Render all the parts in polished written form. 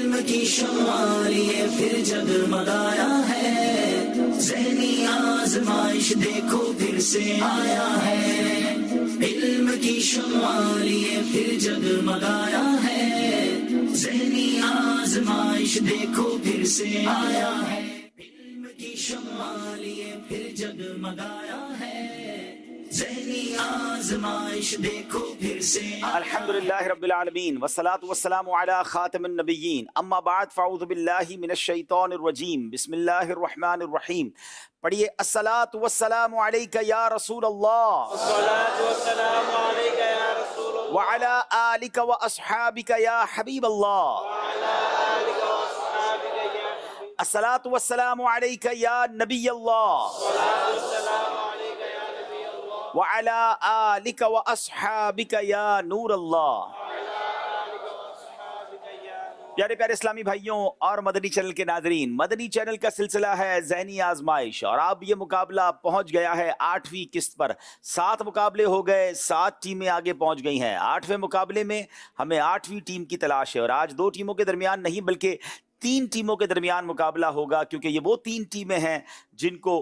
علم کی شمع لیے پھر جگمگایا ہے، ذہنی آزمائش دیکھو پھر سے آیا ہے، علم کی شمع لیے پھر جگمگایا ہے، ذہنی آزمائش دیکھو پھر سے آیا ہے، علم کی شمع لیے پھر جگمگایا ہے، ذہنی آزمائش دیکھو پھر سے آیا ہے۔ الحمدللہ رب العالمین والصلاة والسلام علی خاتم النبیین، اما بعد فاعوذ باللہ من الشیطان الرجیم، بسم اللہ الرحمن الرحیم۔ پڑھیے الصلاة والسلام علیک یا رسول اللہ، الصلاة والسلام علیک یا رسول اللہ، وعلی آلک و اصحابک یا حبیب اللہ، وعلی آلک و اصحابک یا حبیب، الصلاة والسلام علیک یا نبی اللہ، الصلاة والسلام علیک یا نبی اللہ، وعلی آلک و اصحابک یا نور اللہ۔ وعلی آلک و اصحابک یا نور۔ پیارے پیارے اسلامی بھائیوں اور مدنی چینل کے ناظرین، مدنی چینل کا سلسلہ ہے ذہنی آزمائش، اور اب یہ مقابلہ پہنچ گیا ہے 8ویں قسط پر۔ 7 مقابلے ہو گئے، 7 ٹیمیں آگے پہنچ گئی ہیں۔ 8ویں مقابلے میں ہمیں 8ویں ٹیم کی تلاش ہے، اور آج 2 ٹیموں کے درمیان نہیں بلکہ 3 ٹیموں کے درمیان مقابلہ ہوگا، کیونکہ یہ وہ 3 ٹیمیں ہیں جن کو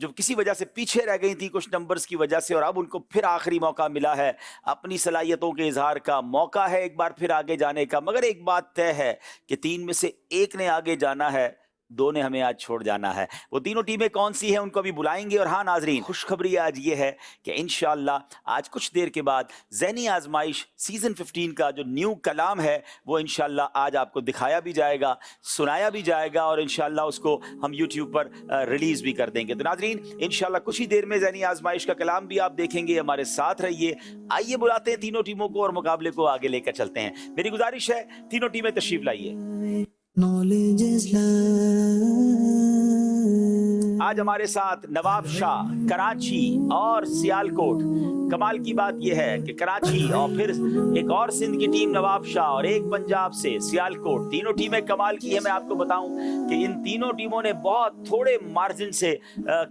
جو کسی وجہ سے پیچھے رہ گئی تھی کچھ نمبرز کی وجہ سے، اور اب ان کو پھر آخری موقع ملا ہے، اپنی صلاحیتوں کے اظہار کا موقع ہے ایک بار پھر آگے جانے کا۔ مگر ایک بات طے ہے کہ 3 میں سے 1 نے آگے جانا ہے، 2 نے ہمیں آج چھوڑ جانا ہے۔ وہ تینوں ٹیمیں کون سی ہیں ان کو ابھی بلائیں گے۔ اور ہاں ناظرین، خوشخبری آج یہ ہے کہ انشاءاللہ آج کچھ دیر کے بعد ذہنی آزمائش سیزن 15 کا جو نیو کلام ہے وہ انشاءاللہ آج آپ کو دکھایا بھی جائے گا، سنایا بھی جائے گا، اور انشاءاللہ اس کو ہم یوٹیوب پر ریلیز بھی کر دیں گے۔ تو ناظرین انشاءاللہ کچھ ہی دیر میں ذہنی آزمائش کا کلام بھی آپ دیکھیں گے، ہمارے ساتھ رہیے۔ آئیے بلاتے ہیں تینوں ٹیموں کو اور مقابلے کو آگے لے کر چلتے ہیں۔ میری گزارش ہے تینوں ٹیمیں تشریف لائیے۔ Knowledge is love. آج ہمارے ساتھ نواب شاہ، کراچی اور سیالکوٹ۔ کمال کی بات یہ ہے کہ کراچی اور پھر ایک اور سندھ کی ٹیم نواب شاہ اور ایک پنجاب سے سیالکوٹ، تینوں ٹیمیں کمال کی ہیں۔ میں آپ کو بتاؤں کہ ان تینوں ٹیموں نے بہت تھوڑے مارجن سے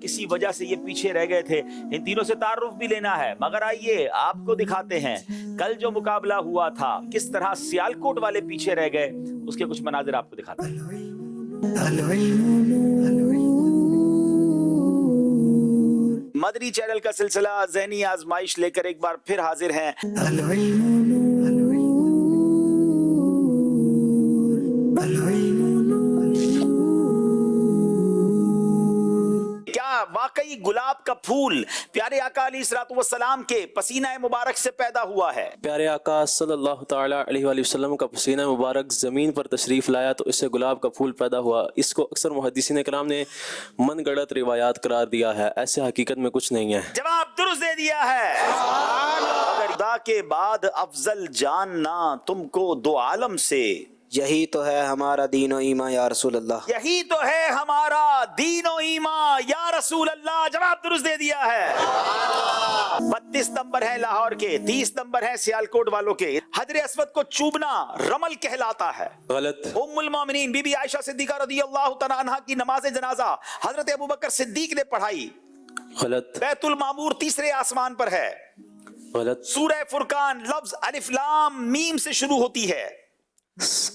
کسی وجہ سے یہ پیچھے رہ گئے تھے۔ ان تینوں سے تعارف بھی لینا ہے، مگر آئیے آپ کو دکھاتے ہیں کل جو مقابلہ ہوا تھا کس طرح سیالکوٹ والے پیچھے رہ گئے، اس کے کچھ مناظر آپ کو دکھاتے ہیں۔ مدنی چینل کا سلسلہ ذہنی آزمائش لے کر ایک بار پھر حاضر ہیں۔ کیا واقعی گلاب کا پھول پیارے آقا علیہ الصلوۃ والسلام کے پسینہ مبارک سے پیدا ہوا ہے؟ پیارے آقا صلی اللہ تعالیٰ علیہ وآلہ وسلم کا پسینہ مبارک زمین پر تشریف لایا تو اس سے گلاب کا پھول پیدا ہوا۔ اس کو اکثر محدثین کرام نے من گڑت روایات قرار دیا ہے، ایسے حقیقت میں کچھ نہیں ہے۔ جواب درست دے دیا ہے۔ اگر خدا کے بعد افضل جاننا تم کو دو عالم سے، یہی تو ہے ہمارا دین و ایمان یا رسول اللہ۔ یہی تو ہے ہمارا دین و ایمان یا رسول اللہ۔ جواب درست دے دیا ہے۔ 32 نمبر ہے لاہور کے، 30 نمبر ہے سیالکوٹ والوں کے۔ حجر اسود کو چوبنا رمل کہلاتا ہے۔ غلط۔ ام المومنین بی بی عائشہ صدیقہ رضی اللہ تعالیٰ عنہ کی نماز جنازہ حضرت ابوبکر صدیق نے پڑھائی۔ غلط۔ بیت المعمور تیسرے آسمان پر ہے۔ غلط۔ سورہ فرقان لفظ الف لام میم سے شروع ہوتی ہے۔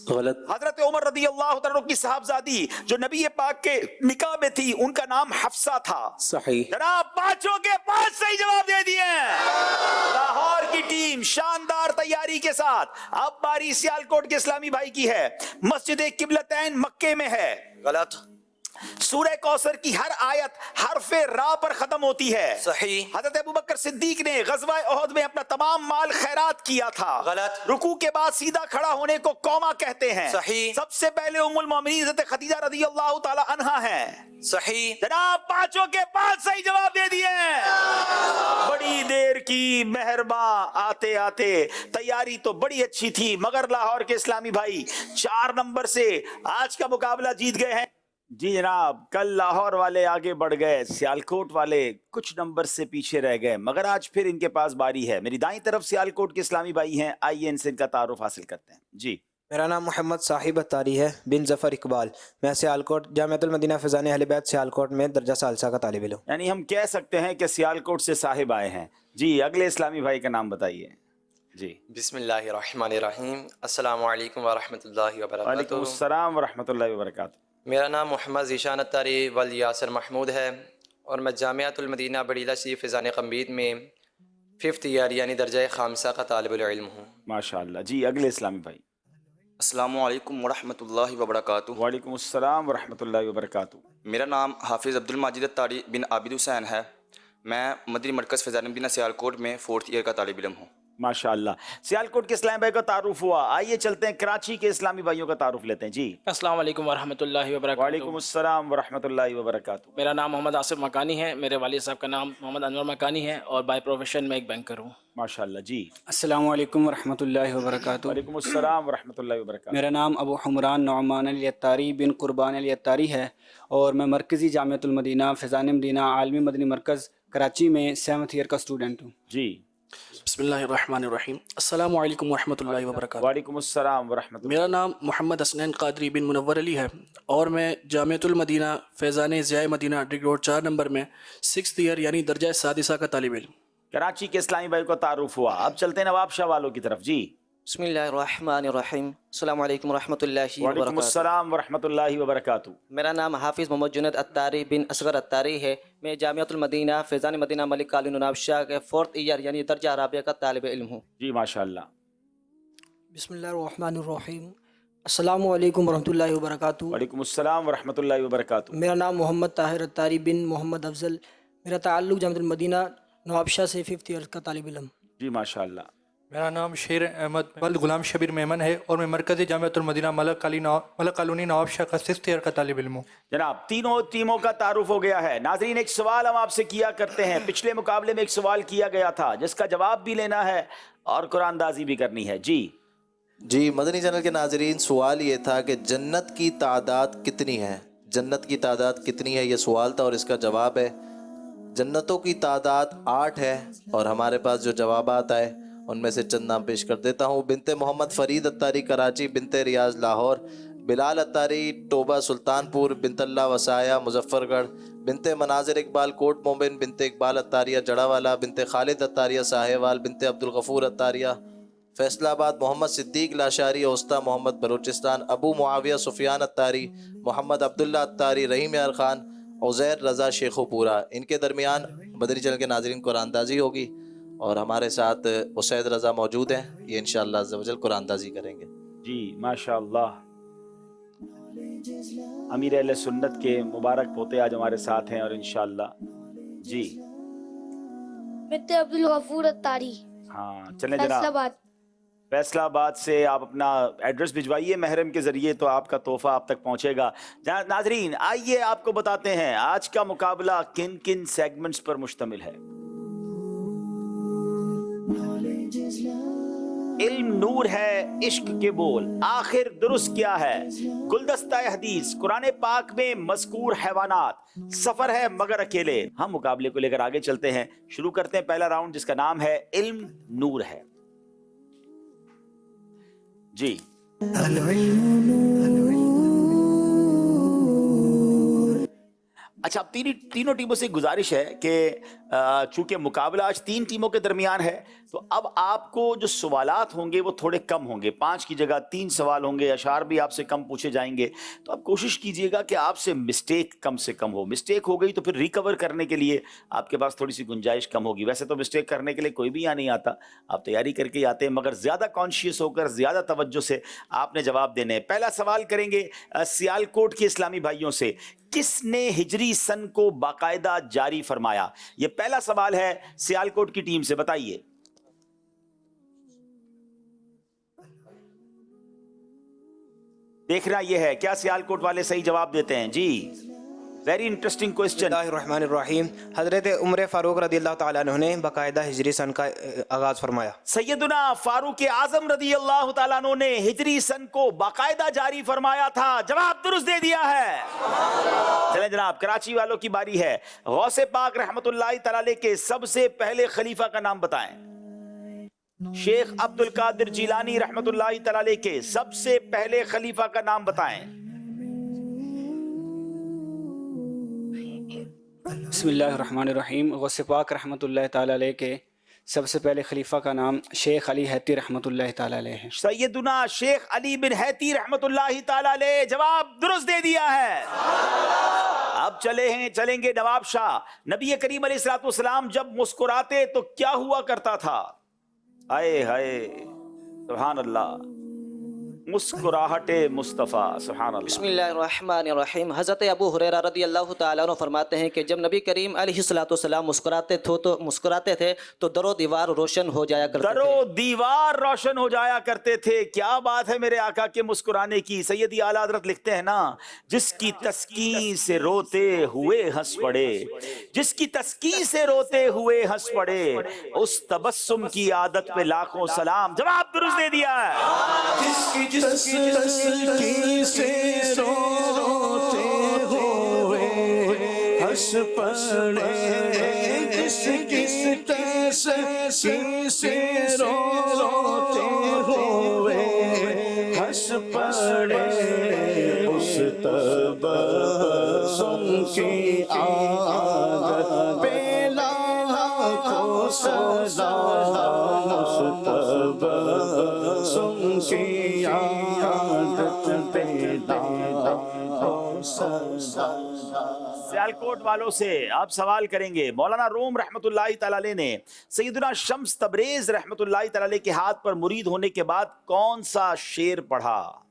غلط۔ حضرت عمر رضی اللہ تعالیٰ کی صاحبزادی جو نبی پاک کے نکاح میں تھی، ان کا نام حفصہ تھا۔ صحیح۔ جناب 5 کے 5 صحیح جواب دے دیے ہیں۔ لاہور کی ٹیم شاندار تیاری کے ساتھ۔ اب باری سیالکوٹ کے اسلامی بھائی کی ہے۔ مسجد قبلتین مکے میں ہے۔ غلط۔ سورہ کوثر کی ہر آیت حرف را پر ختم ہوتی ہے۔ صحیح۔ حضرت ابوبکر صدیق نے غزوہ احد میں اپنا تمام مال خیرات کیا تھا۔ غلط۔ رکوع کے بعد سیدھا کھڑا ہونے کو قوما کہتے ہیں۔ صحیح۔ سب سے پہلے ام المومنین حضرت خدیجہ رضی اللہ تعالی عنہا ہیں۔ صحیح۔ جناب 5 کے 5 صحیح جواب دے دیے ہیں۔ بڑی دیر کی مہرباں، آتے آتے تیاری تو بڑی اچھی تھی، مگر لاہور کے اسلامی بھائی 4 نمبر سے آج کا مقابلہ جیت گئے ہیں۔ جی جناب، کل لاہور والے آگے بڑھ گئے، سیالکوٹ والے کچھ نمبر سے پیچھے رہ گئے، مگر آج پھر ان کے پاس باری ہے۔ میری دائیں طرف سیالکوٹ کے اسلامی بھائی ہیں، آئیے ان سے ان کا تعارف حاصل کرتے ہیں۔ جی میرا نام محمد صاحب اتاری ہے بن ظفر اقبال۔ میں سیالکوٹ جامعۃ المدینہ فیضان اہل بیت سیالکوٹ میں درجہ ثالثہ کا طالب علم۔ یعنی ہم کہہ سکتے ہیں کہ سیالکوٹ سے صاحب آئے ہیں۔ جی اگلے اسلامی بھائی کا نام بتائیے۔ جی بسم اللہ الرحمن الرحیم. السلام علیکم ورحمۃ اللہ وعلیکم وبرکاتہ. السلام ورحمۃ اللہ وبرکاتہ. میرا نام محمد ذیشان اتاری ول یاسر محمود ہے اور میں جامعۃ المدینہ بڑیلہ شریف فیضان قمبید میں 5th ایئر یعنی درجہ خامسہ کا طالب العلم ہوں. ماشاء اللہ. جی اگلے اسلامی بھائی. السلام علیکم ورحمۃ اللہ وبرکاتہ. وعلیکم السلام ورحمۃ اللہ وبرکاتہ. میرا نام حافظ عبد الماجد اتاری بن عابد حسین ہے. میں مدنی مرکز فیضان مدینہ سیالکوٹ میں 4th ایئر کا طالب علم ہوں. ماشاء اللہ. سیالکوٹ کے اسلامی بھائی کا تعارف ہوا. آئیے چلتے ہیں کراچی کے اسلامی بھائیوں کا تعارف لیتے ہیں. جی السلام علیکم ورحمۃ اللہ وبرکاتہ. وعلیکم السلام ورحمۃ اللہ وبرکاتہ. میرا نام محمد آصف مکانی ہے. میرے والد صاحب کا نام محمد انور مکانی ہے اور بائی پروفیشن میں ایک بینکر ہوں. ماشاء اللہ. جی السلام علیکم ورحمۃ اللہ وبرکاتہ. وعلیکم السلام ورحمۃ اللہ وبرکاتہ. میرا نام ابو حمران نعمان علی اتاری بن قربان علی اتاری ہے اور میں مرکزی جامعۃ المدینہ فیضان مدینہ عالمی مدنی مرکز کراچی میں 7th ایئر کا اسٹوڈنٹ ہوں. جی بسم اللہ الرحمن الرحیم. السلام علیکم ورحمۃ اللہ وبرکاتہ. وعلیکم السلام ورحمۃ اللہ. میرا نام محمد حسنین قادری بن منور علی ہے اور میں جامعۃ المدینہ فیضان ضیاء مدینہ ڈگ روڈ 4 نمبر میں 6th ایئر یعنی درجہ سادسہ کا طالب علم. کراچی کے اسلامی بھائی کو تعارف ہوا. اب چلتے ہیں نواب شاہ والوں کی طرف. جی بسم اللہ الرحمن الرحیم. السلام علیکم ورحمۃ اللہ وعلیکم وبرکاتہ. السلام ورحمۃ اللہ وبرکاتہ. میرا نام حافظ محمد جنید اتاری بن اصغر اتاری ہے. میں جامعۃ المدینہ فیضان مدینہ ملک علی نواب شاہ کے 4th ایئر یعنی درجہ رابعہ کا طالب علم ہوں. جی ماشاء اللہ. بسم اللہ الرحمن الرحیم. السلام علیکم ورحمۃ اللہ وبرکاتہ. وعلیکم السلام ورحمۃ اللہ وبرکاتہ. میرا نام محمد طاہر اتاری بن محمد افضل. میرا تعلق جامعۃ المدینہ نواب شاہ سے 5th ایئر کا طالب علم. جی ماشاء اللہ. میرا نام شیر احمد ولد غلام شبیر میمن ہے اور میں مرکزی جامعۃ المدینہ ملک کالونی نواب شاہ کا 6th ایئر کا طالب علم ہوں. جناب تینوں ٹیموں کا تعارف ہو گیا ہے. ناظرین ایک سوال ہم آپ سے کیا کرتے ہیں. پچھلے مقابلے میں ایک سوال کیا گیا تھا جس کا جواب بھی لینا ہے اور قرآن اندازی بھی کرنی ہے. جی مدنی چینل کے ناظرین سوال یہ تھا کہ جنت کی تعداد کتنی ہے. جنت کی تعداد کتنی ہے یہ سوال تھا اور اس کا جواب ہے جنتوں کی تعداد 8 ہے. اور ہمارے پاس جو جوابات آئے ان میں سے چند نام پیش کر دیتا ہوں. بنت محمد فرید اتاری کراچی، بنت ریاض لاہور، بلال اتاری ٹوبہ سلطان پور، بنت اللہ وسایا مظفر گڑھ، بنت مناظر اقبال کوٹ مومن، بنت اقبال اتاریہ جڑا والا، بنت خالد اتاریہ ساہیوال، بنت عبدالغفور اتاریہ فیصلہ آباد، محمد صدیق لاشاری اوستا محمد بلوچستان، ابو معاویہ سفیان اتاری، محمد عبداللہ اتاری، رحیم یار خان، عزیر رضا شیخو پورا. ان کے درمیان مدنی چینل کے ناظرین قرآن اندازی ہوگی اور ہمارے ساتھ اسید رضا موجود ہیں. یہ انشاءاللہ عز و جل قرآن اندازی کریں گے. جی ماشاء اللہ. امیر اہل سنت کے مبارک پوتے آج ہمارے ساتھ ہیں اور انشاءاللہ. جی بنت عبدالغفور اتاری. ہاں چلیں جناب. فیصلہ آباد سے آپ اپنا ایڈریس بھجوائیے محرم کے ذریعے تو آپ کا تحفہ آپ تک پہنچے گا. ناظرین آئیے آپ کو بتاتے ہیں آج کا مقابلہ کن کن سیگمنٹس پر مشتمل ہے. علم نور ہے، عشق کے بول، آخر درست کیا ہے، گلدستہ حدیث، قرآن پاک میں مذکور حیوانات، سفر ہے مگر اکیلے. ہم مقابلے کو لے کر آگے چلتے ہیں. شروع کرتے ہیں پہلا راؤنڈ جس کا نام ہے علم نور ہے. جی اچھا. اب تینوں ٹیموں سے گزارش ہے کہ چونکہ مقابلہ آج 3 ٹیموں کے درمیان ہے تو اب آپ کو جو سوالات ہوں گے وہ تھوڑے کم ہوں گے. 5 کی جگہ 3 سوال ہوں گے. اشعار بھی آپ سے کم پوچھے جائیں گے. تو آپ کوشش کیجئے گا کہ آپ سے مسٹیک کم سے کم ہو. مسٹیک ہو گئی تو پھر ریکور کرنے کے لیے آپ کے پاس تھوڑی سی گنجائش کم ہوگی. ویسے تو مسٹیک کرنے کے لیے کوئی بھی یہاں نہیں آتا, آپ تیاری کر کے آتے ہیں, مگر زیادہ کانشیس ہو کر زیادہ توجہ سے آپ نے جواب دینے ہیں. پہلا سوال کریں گے سیالکوٹ کے اسلامی بھائیوں سے, کس نے ہجری سن کو باقاعدہ جاری فرمایا؟ یہ پہلا سوال ہے سیالکوٹ کی ٹیم سے, بتائیے. دیکھنا یہ ہے کیا سیالکوٹ والے صحیح جواب دیتے ہیں. جی ویری انٹرسٹنگ کوسچن. بسم اللہ الرحمن الرحیم. حضرت عمر فاروق رضی اللہ تعالیٰ عنہ نے باقاعدہ ہجری سن کا آغاز فرمایا. سیدنا فاروق اعظم رضی اللہ تعالیٰ عنہ نے ہجری سن کو باقاعدہ جاری فرمایا تھا. جواب درست دے دیا ہے. چلیں جناب, کراچی والوں کی باری ہے. غوث پاک رحمت اللہ تعالیٰ علیہ کے سب سے پہلے خلیفہ کا نام بتائیں. شیخ عبد القادر جیلانی رحمت اللہ تعالیٰ علیہ کے سب سے پہلے خلیفہ کا نام بتائیں. بسم اللہ الرحمن الرحیم. غوث پاک رحمۃ اللہ تعالیٰ علیہ کے सबसे पहले खलीफा का नाम शेख अली हैती रहमतुल्लाह ताला अलैह है। सैयदुना शेख अली बिन हैती रहमतुल्लाहि ताला अलैह, जवाब दुरुस्त दे दिया है। अब चलेंगे नवाब शाह। नबी करीम अलैहिस्सलाम जब मुस्कुराते तो क्या हुआ करता था? आए हाय, सुभान अल्लाह, मुस्कुराहटे मुस्तफ़ा, सुभान अल्लाह। बिस्मिल्लाहिर्रहमानिर्रहीम। हज़रत अबू हुरैरा रदियल्लाहु ताला अन्हु फरमाते हैं कि जब नबी करीम अलैहिस्सलाम मुस्कुराते थे तो दरो दीवार रोशन हो जाया करते थे। दरो दीवार रोशन हो जाया करते थे। क्या बात है मेरे आका के मुस्कुराने की। सैयदी आला हज़रत लिखते हैं ना, जिसकी तस्कीन से रोते हुए हंस पड़े, जिसकी तस्कीन से रोते हुए हंस पड़े, उस तबस्सुम की आदत पे लाखों सलाम। जवाब दुरुस्त दे दिया है। तस्कीन से रोते हुए हंस पड़े, जिसकी तस्कीन से रोते हुए हंस पड़े, उस तबस्सुम की आदत पे लाखों सलाम, उस तबस्सुम की सियालकोट वालों से आप सवाल करेंगे। मौलाना रूम रहमतुल्लाहि ताला अलैह ने सैयदुना शम्स तबरेज रहमतुल्लाहि ताला अलैह के हाथ पर मुरीद होने के बाद कौन सा शेर पढ़ा?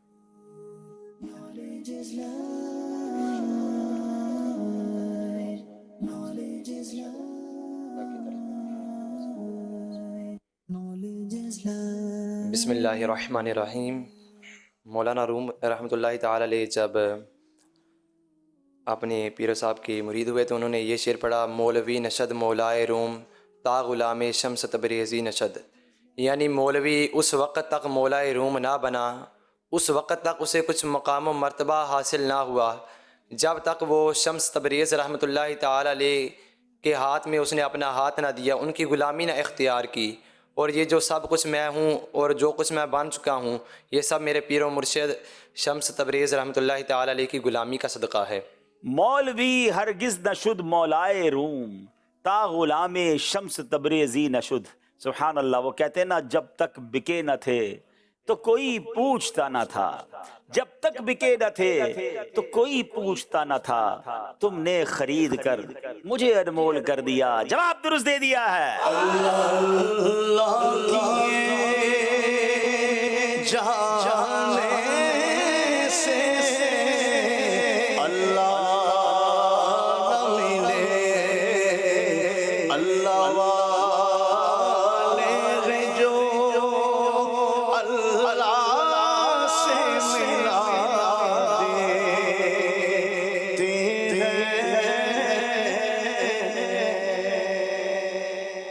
बिस्मिल्लाहिर्रहमानिर्रहीम। मौलाना रूम रहमतुल्लाहि ताला अलैह जब अपने पीर साहब के मुरीद हुए तो उन्होंने ये शेर पढ़ा, मौलवी नशद मौलाए रूम ता गुलाम शम्स तबरेज़ी नशद। यानी मौलवी उस वक़्त तक मौलाए रूम ना बना, उस वक़्त तक उसे कुछ मकाम व मर्तबा हासिल ना हुआ जब तक वो शम्स तबरेज़ रहमतुल्लाहि ताला अलैह के हाथ में उसने अपना हाथ ना दिया, उनकी ग़ुलामी ना इख्तियार की। और ये जो सब कुछ मैं हूँ और जो कुछ मैं बन चुका हूँ, ये सब मेरे पीर व मुर्शिद शम्स तबरेज़ रहमतुल्लाहि ताला अलैह की ग़ुलामी का सदका है। मौलवी हरगिज नशुद मौलाए रूम ता गुलामे शम्स तबरेज़ी नशुद। सुभान अल्लाह। वो कहते हैं ना, जब तक बिके न थे तो कोई पूछता न था, जब तक बिके न थे तो कोई पूछता न था, तुमने खरीद कर मुझे अनमोल कर दिया। जवाब दुरुस्त दे दिया है।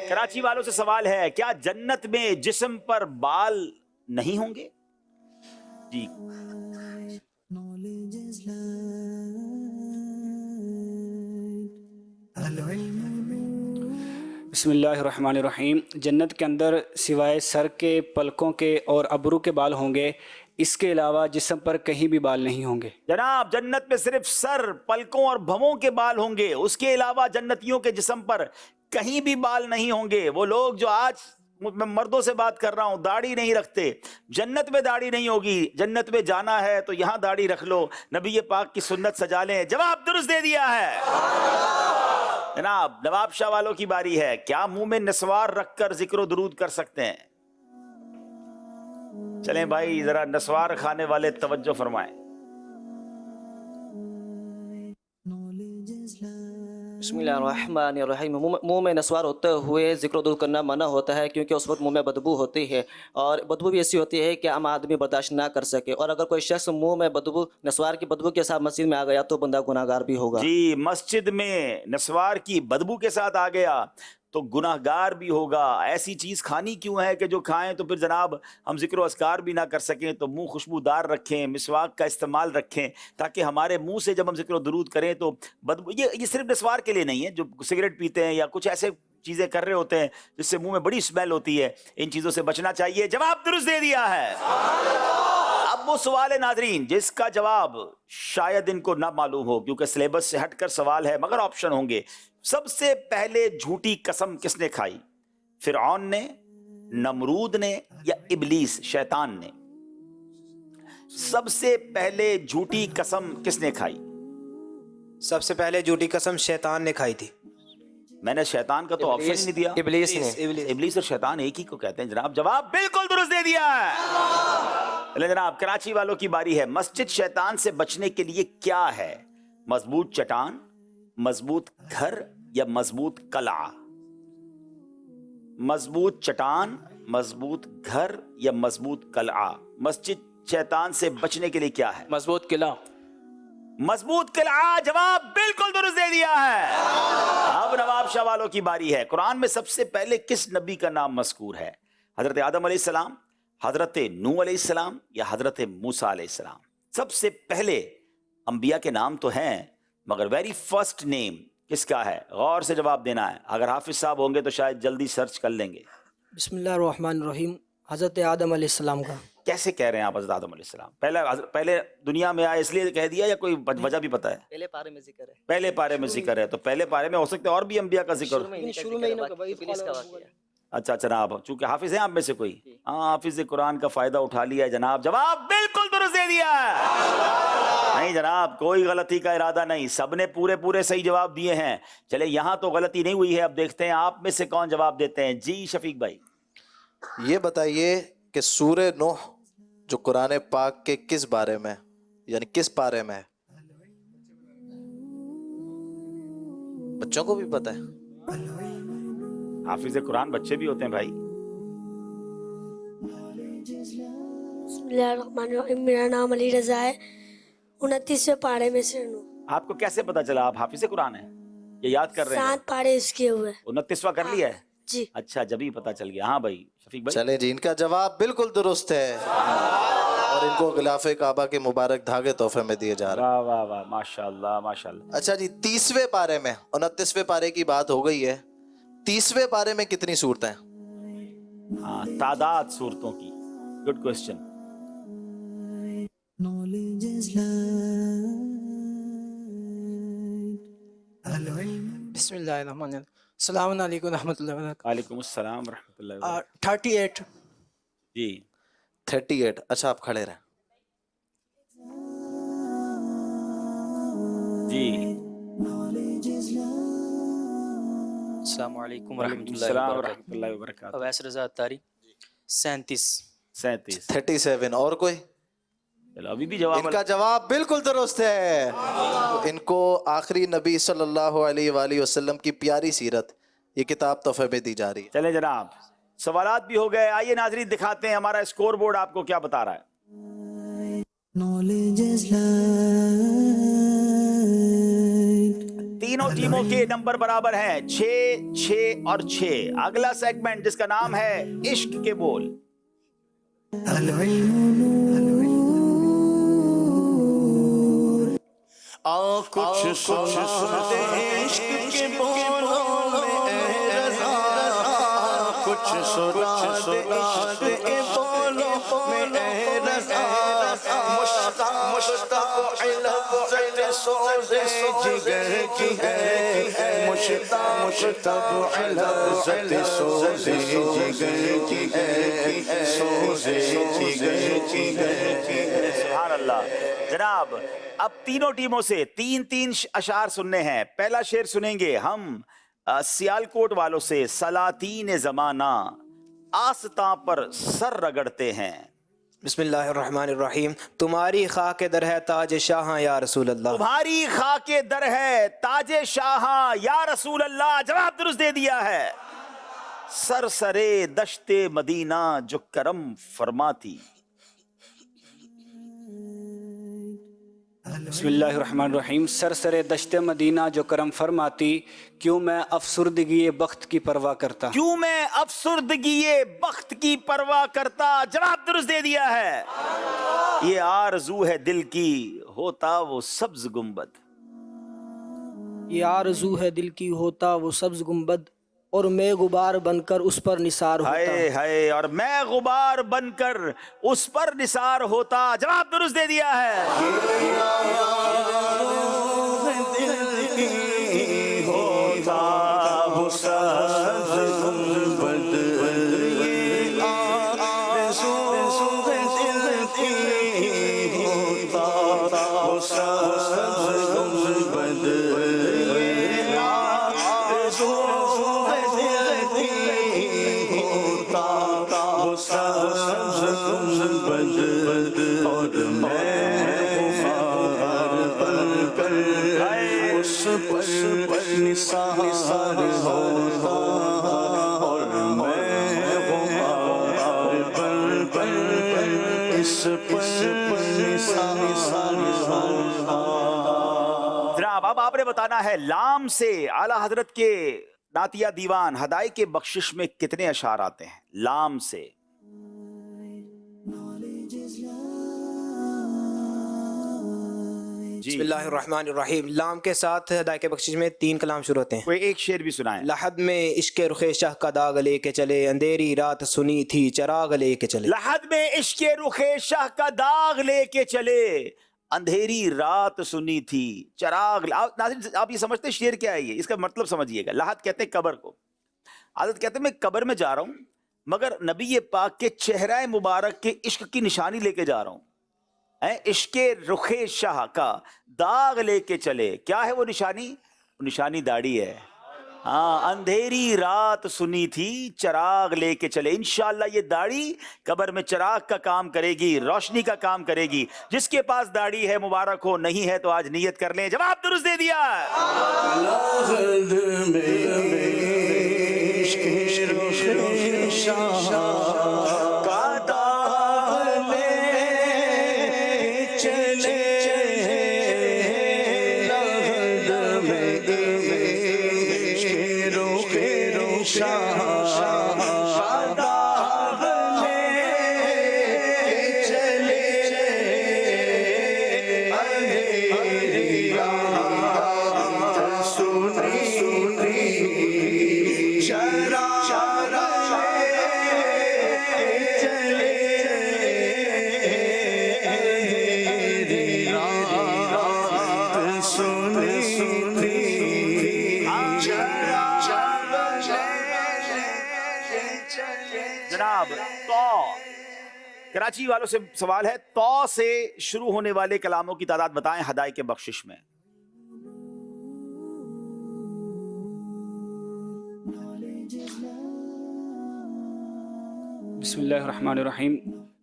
कराची वालों से सवाल है, क्या जन्नत में जिस्म पर बाल नहीं होंगे? जी। बिस्मिल्लाहिर्रहमानिर्रहीम। जन्नत के अंदर सिवाय सर के, पलकों के और अबरू के बाल होंगे, इसके अलावा जिस्म पर कहीं भी बाल नहीं होंगे। जनाब, जन्नत में सिर्फ सर, पलकों और भवों के बाल होंगे, उसके अलावा जन्नतियों के जिस्म पर कहीं भी बाल नहीं होंगे। वो लोग जो आज, मैं मर्दों से बात कर रहा हूं, दाढ़ी नहीं रखते, जन्नत में दाढ़ी नहीं होगी। जन्नत में जाना है तो यहां दाढ़ी रख लो, नबी पाक की सुन्नत सजा लें। जवाब दुरुस्त दे दिया है। जनाब, नवाब शाह वालों की बारी है। क्या मुंह में नस्वार रखकर जिक्र दुरूद कर सकते हैं? चलें भाई, जरा नस्वार खाने वाले तवज्जो फरमाएं। बिस्मिल्लाहिर्रहमानिर्रहीम। मुँह में नस्वार होते हुए ज़िक्र दुरूद करना मना होता है, क्योंकि उस वक्त मुँह में बदबू होती है, और बदबू भी ऐसी होती है कि आम आदमी बर्दाश्त ना कर सके। और अगर कोई शख्स मुँह में बदबू, नस्वार की बदबू के साथ मस्जिद में आ गया तो बंदा गुनाहगार भी होगा। जी, मस्जिद में नस्वार की बदबू के साथ आ गया तो गुनाहगार भी होगा। ऐसी चीज़ खानी क्यों है कि जो खाएं तो फिर जनाब हम जिक्र अस्कार भी ना कर सकें। तो मुंह खुशबूदार रखें, मिसवाक का इस्तेमाल रखें, ताकि हमारे मुंह से जब हम जिक्र दुरूद करें तो बदबू, ये सिर्फ नस्वार के लिए नहीं है, जो सिगरेट पीते हैं या कुछ ऐसे चीज़ें कर रहे होते हैं जिससे मुंह में बड़ी स्मेल होती है, इन चीज़ों से बचना चाहिए। जवाब दुरुस्त दे दिया है। अब वो सवाल है नाजरीन जिसका जवाब शायद इनको ना मालूम हो, क्योंकि सिलेबस से हटकर सवाल है, मगर ऑप्शन होंगे। सबसे पहले झूठी कसम किसने खाई? फिरौन ने, नमरूद ने या इबलीस शैतान ने? सबसे पहले झूठी कसम किसने खाई? सबसे पहले झूठी कसम शैतान ने खाई थी। मैंने शैतान का तो ऑप्शन ही नहीं दिया। इबलीस ने। इबलीस और शैतान एक ही को कहते हैं जनाब। जवाब बिल्कुल दुरुस्त दे दिया है। चले जनाब, कराची वालों की बारी है। मस्जिद शैतान से बचने के लिए क्या है? मजबूत चट्टान, मजबूत घर या मजबूत कला? मजबूत चट्टान, मजबूत घर या मजबूत कला? मस्जिद शैतान से बचने के लिए क्या है? मजबूत किला। मजबूत किला। जवाब बिल्कुल दुरुस्त दे दिया है। अब नवाब शाह वालों की बारी है। कुरान में सबसे पहले किस नबी का नाम मज़कूर है? हजरत आदम अलैहिस्सलाम, हजरत नूह अलैहिस्सलाम या हजरत मूसा अलैहिस्सलाम? सबसे पहले अंबिया के नाम तो हैं, मगर वेरी फर्स्ट नेम किसका है? गौर से जवाब देना है। अगर हाफिज साहब होंगे तो शायद जल्दी सर्च कर लेंगे। बिस्मिल्लाहिर्रहमानिर्रहीम, हज़रत आदम अलैहिस्सलाम का। कैसे कह रहे हैं आप हजरत आदम अलैहिस्सलाम? पहले दुनिया में आए इसलिए कह दिया या कोई वजह भी पता है? पहले पारे में जिक्र है। पहले पारे में जिक्र है, तो पहले पारे में हो सकते हैं और भी अंबिया का जिक्र। शुरू में इब्लीस का वाक़या। अच्छा जनाब, चूंकि हाफिज हैं आप में से कोई, हाँ, हाफिज कुरान का फायदा उठा लिया है जनाब। जवाब बिल्कुल दुरुस्त दे दिया है। नहीं जनाब, कोई गलती का इरादा नहीं, सबने पूरे पूरे सही जवाब दिए हैं। चले, यहाँ तो गलती नहीं हुई है। अब देखते हैं आप में से कौन जवाब देते हैं। जी शफीक भाई, ये बताइए कि सूरह नूह जो कुरान पाक के किस बारे में, यानी किस पारे में है? बच्चों को भी पता है? हाफिज कुरान बच्चे भी होते हैं भाई। बिस्मिल्लाहिर्रहमानिर्रहीम, मेरा नाम अली रजा है, 29वें पारे में से हूँ। आपको कैसे पता चला आप हाफिज कुरान है? ये याद कर रहे हैं? 7 पारे इसके हुए। 29वां कर लिया है जी। अच्छा, जब ही पता चल गया। हाँ भाई शफीक भाई। चले जी, इनका जवाब बिल्कुल दुरुस्त है और इनको गिलाफे काबा के मुबारक धागे तोहफे में दिए जा रहे हैं। वाह वाह वाह, माशाल्लाह माशाल्लाह। अच्छा जी, 30वें पारे में, 29वें पारे की बात हो गई है, 30वें पारे में कितनी सूरतें हैं? हाँ, तादाद सूरतों की। Good question. बिस्मिल्लाहिर्रहमानिर्रहीम, अस्सलाम वालेकुम रहमतुल्लाहि व बरकातहू। वालेकुम अस्सलाम रहमतुल्लाहि व बरकातहू। 38। जी 38। अच्छा, आप खड़े रहें। जी। अस्सलाम वालेकुम अस्सलाम रहमतुल्लाहि व बरकातहू। अवैस रज़ा अत्तारी 37। 37। और कोई? चलो, अभी भी जवाब। इनका जवाब बिल्कुल दुरुस्त है। इनको आखिरी नबी सल्लल्लाहु अलैहि वसल्लम की प्यारी सीरत, ये किताब तोहफे में दी जा रही है। चले जनाब, सवालात भी हो गए। आइए नाज़रीन, दिखाते हैं हमारा स्कोर बोर्ड आपको क्या बता रहा है। तीनों टीमों के नंबर बराबर हैं, 6, 6 और 6। अगला सेगमेंट जिसका नाम है इश्क के बोल। कुछ सुना दे इश्क के बोलों में ए रज़ा, कुछ सुना दे इश्क के बोलों में ए रज़ा, मुश्ताक लज़्ज़त सोज़े जिगर की है, मुश्ताक लज़्ज़त सोज़े जिगर की है, सोज़े जिगर की है। सुभान अल्लाह। जनाब, अब तीनों टीमों से 3-3 अशार सुनने हैं। पहला शेर सुनेंगे हम सियालकोट वालों से। सलातीन ज़माना आस्तां पर सर रगड़ते हैं। बिस्मिल्लाहिर्रहमानिर्रहीम, तुम्हारी खाके दर है ताज शाह या रसूल अल्लाह। तुम्हारी खाके दर है ताज शाह या रसूल अल्लाह। जवाब दुरुस्त दे दिया है। सरसरे दश्ते मदीना जो करम फरमाती। बिस्मिल्लाहिर्रहमानिर्रहीम, सरसरे दश्ते मदीना जो करम फरमाती, क्यों मैं अफसुर्दगी बख्त की परवाह करता। क्यों मैं अफसुर्दगी बख्त की परवाह करता। जवाब दुरुस्त दे दिया है। ये आरज़ू है दिल की, होता वो सब्ज गुंबद। ये आरज़ू है दिल की, होता वो सब्ज गुंबद, और मैं गुबार बनकर उस पर निसार होता। हाय हाय, और मैं गुबार बनकर उस पर निसार होता। जवाब दुरुस्त दे दिया है। होता वो सब्ज गुंबद, वो सब्ज़ गुंबद आरज़ू है दिल की होता वो सब्ज़ गुंबद और मैं उस पर निसार होता और मैं पर इस पर निसार होता। जनाब अब आपने बताना है लाम से आला हजरत के नातिया दीवान हदाई के बख्शिश में कितने अशार आते हैं? लाम से बिस्मिल्लाहिर्रहमानिर्रहीम। लाम के साथ हदायत के बख्शिश में 3 कलाम शुरू होते हैं। कोई एक शेर भी सुनाएं। लहद में इश्क़ रुख़े शाह का दाग लेके चले, अंधेरी रात सुनी थी चिराग लेके चले। लहद में इश्क़ रुख़े शाह का दाग लेके चले, अंधेरी रात सुनी थी चिराग। नाज़रीन आप ये समझते शेर क्या है? ये इसका मतलब समझिएगा। लहद कहते हैं कब्र को। आदत कहते हैं मैं कब्र में जा रहा हूँ मगर नबी पाक के चेहरा मुबारक के इश्क की निशानी लेके जा रहा हूँ। इश्क़ रुख़े शाह का दाग लेके चले, क्या है वो निशानी? वो निशानी दाढ़ी है। हाँ, अंधेरी रात सुनी थी चिराग लेके चले। इंशाअल्लाह ये दाढ़ी कब्र में चिराग का काम करेगी, रोशनी का काम करेगी। जिसके पास दाढ़ी है मुबारक हो, नहीं है तो आज नियत कर लें। जवाब दुरुस्त दे दिया। जनाब कराची वालों से सवाल है, तौ से शुरू होने वाले कलामों की तादाद बताएं हदाई के बख्शिश में। बिस्मिल्लाहिर्रहमानिर्रहीम।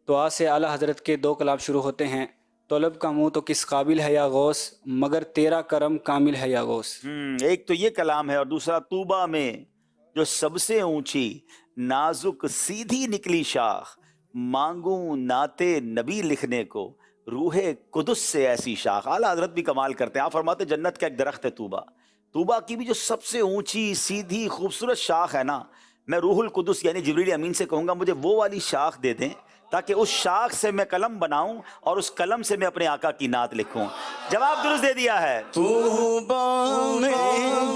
दुआ से आला हज़रत के 2 कलाम शुरू होते हैं। तलब का मुँह तो किस काबिल है या गौस, मगर तेरा करम कामिल है या गौस। एक तो ये कलाम है और दूसरा तूबा में जो सबसे ऊंची नाजुक सीधी निकली शाख, मांगू नाते नबी लिखने को रूहे कुदस से ऐसी शाख। आला हजरत भी कमाल करते हैं। आप फरमाते जन्नत का एक दरख्त है तूबा, तूबा की भी जो सबसे ऊंची सीधी खूबसूरत शाख है ना, मैं रूहुल कुदस यानी जिब्रील अमीन से कहूँगा मुझे वो वाली शाख दे दें ताकि उस शाख से मैं कलम बनाऊं और उस कलम से मैं अपने आका की नात लिखूं। जवाब दुरुस्त दे दिया है। तूबा में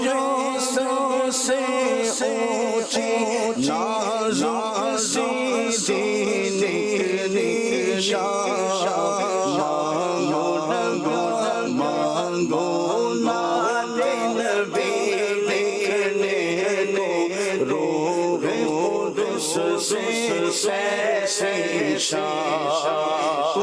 जो सबसे ऊंची नाजुक सीधी निकली शाख, मांगो नाते नबी लिखने को रूहे कुदस से ऐसी शाख।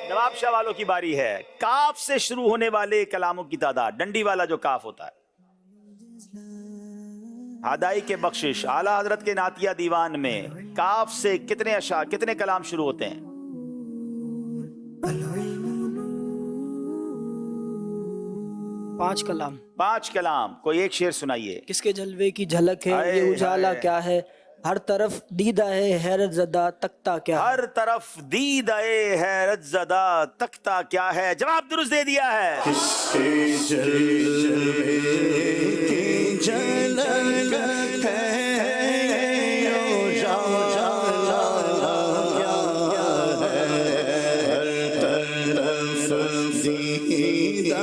नवाब शाह वालों की बारी है। काफ से शुरू होने वाले कलामों की तादाद, डंडी वाला जो काफ होता है। हदाई के बख्शिश आला हजरत के नातिया दीवान में काफ से कितने अशा कितने कलाम शुरू होते हैं? 5 कलाम। 5 कलाम। कोई एक शेर सुनाइए। किसके जलवे की झलक है ये उजाला क्या है, हर तरफ दीदा है हैरत ज़दा तख्ता क्या है। हर तरफ दीदा हैरत ज़दा तख्ता क्या है। जवाब दुरुस्त दे दिया है। किसके जलवे की झलक है उजाला क्या है, हर तरफ दीदा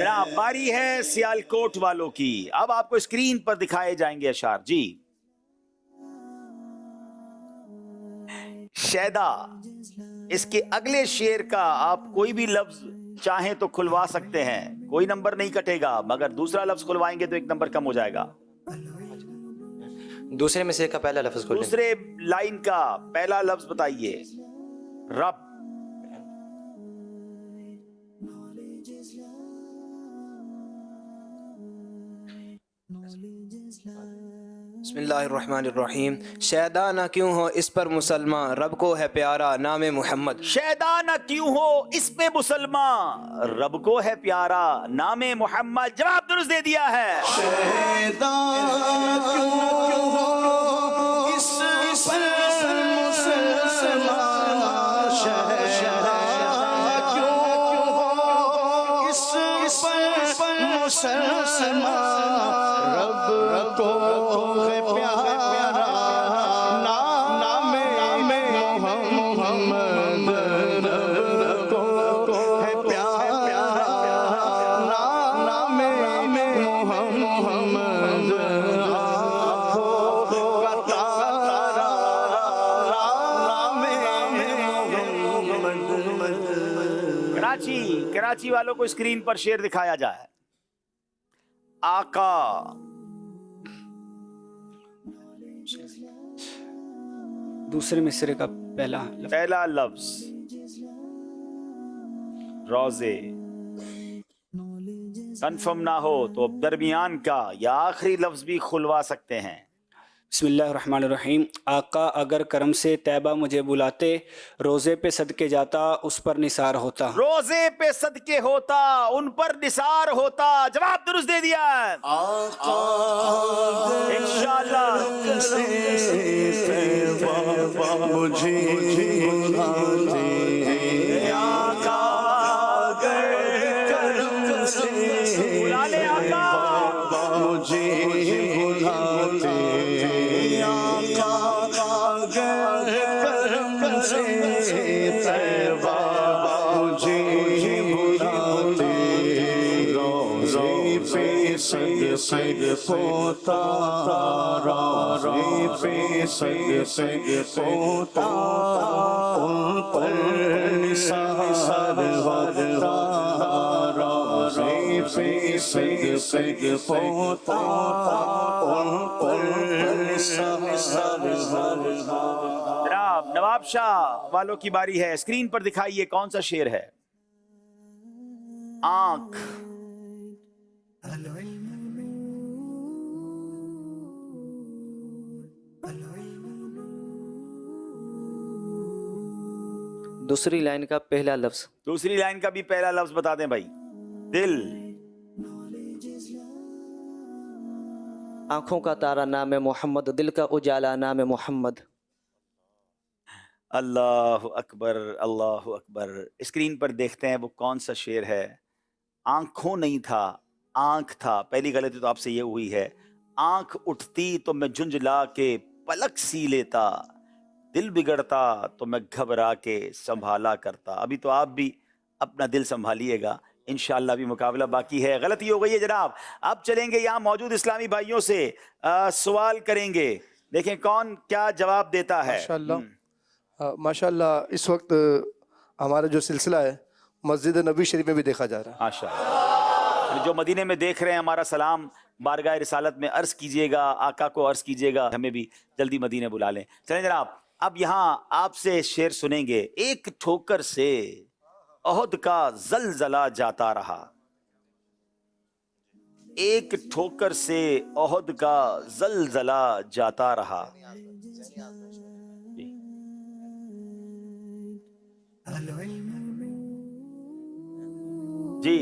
जनाब बारी है सियालकोट वालों की। अब आपको स्क्रीन पर दिखाए जाएंगे अशार। जी शैदा, इसके अगले शेर का आप कोई भी लफ्ज चाहें तो खुलवा सकते हैं, कोई नंबर नहीं कटेगा, मगर दूसरा लफ्ज खुलवाएंगे तो एक नंबर कम हो जाएगा। दूसरे में से का पहला लफ्ज खोलें। दूसरे लाइन का पहला लफ्ज बताइए। रब। बिस्मिल्लाहिर्रहमानिर्रहीम। शैदा ना क्यों हो इस पर मुसलमान, रब को है प्यारा नाम मोहम्मद। शैदा न क्यों हो इस पे मुसलमान, रब को है प्यारा नाम मोहम्मद। जवाब दुरुस्त दे दिया है। शैदा क्यों हो इस पर मुसलमान, शैदा क्यों हो इस पर मुसलमान, रब को है प्यारा नाम मोहम्मद, रब को है प्यारा नाम मोहम्मद, आँखों का तारा नाम मोहम्मद। कराची वालों को स्क्रीन पर शेर दिखाया जाए। आका। दूसरे मिसरे का पहला लफ्ज रोजे। कंफर्म ना हो तो दरमियान का या आखिरी लफ्ज भी खुलवा सकते हैं। बिस्मिल्लाहिर्रहमानिर्रहीम। आका अगर करम से तैबा मुझे बुलाते, रोज़े पे सदके जाता उस पर निसार होता। रोजे पे सदके होता उन पर निसार होता। जवाब दुरुस्त दे दिया। इंशाअल्लाह मुझे आका करम से बुला ले आका, मुझे बुलाते, करम से तैबा मुझे बुलाते, रोज़े पे सद होता, रोज़े पे सद होता, उन पर निसार होता, रोज़े पे सद होता, उन पर निसार होता। जनाब नवाब शाह वालों की बारी है। स्क्रीन पर दिखाइए कौन सा शेर है। आंख। दूसरी लाइन का पहला लफ्ज। दूसरी लाइन का भी पहला लफ्ज बता दें भाई। दिल। आंखों का तारा नाम मोहम्मद, दिल का उजाला नाम मोहम्मद। अल्लाह अकबर, अल्लाह अकबर। स्क्रीन पर देखते हैं वो कौन सा शेर है। आंखों नहीं था, आंख था। पहली गलती तो आपसे ये हुई है। आंख उठती तो मैं झुंझला के पलक सी लेता, दिल बिगड़ता तो मैं घबरा के संभाला करता। अभी तो आप भी अपना दिल संभालिएगा, इंशाअल्लाह भी मुकाबला बाकी है। गलती हो गई है जनाब। अब चलेंगे यहाँ मौजूद इस्लामी भाइयों से सवाल करेंगे, देखें कौन क्या जवाब देता है। माशाअल्लाह इस वक्त हमारा जो सिलसिला है मस्जिद नबी शरीफ में भी देखा जा रहा है। माशाअल्लाह। जो मदीने में देख रहे हैं हमारा सलाम बारगाह रिसालत में अर्ज कीजिएगा, आका को अर्ज कीजिएगा, हमें भी जल्दी मदीने बुला लें। चलें जनाब, अब यहाँ आपसे शेर सुनेंगे। एक ठोकर से ओहद का जलजला जाता रहा, एक ठोकर से ओहद का जलजला जाता रहा। जी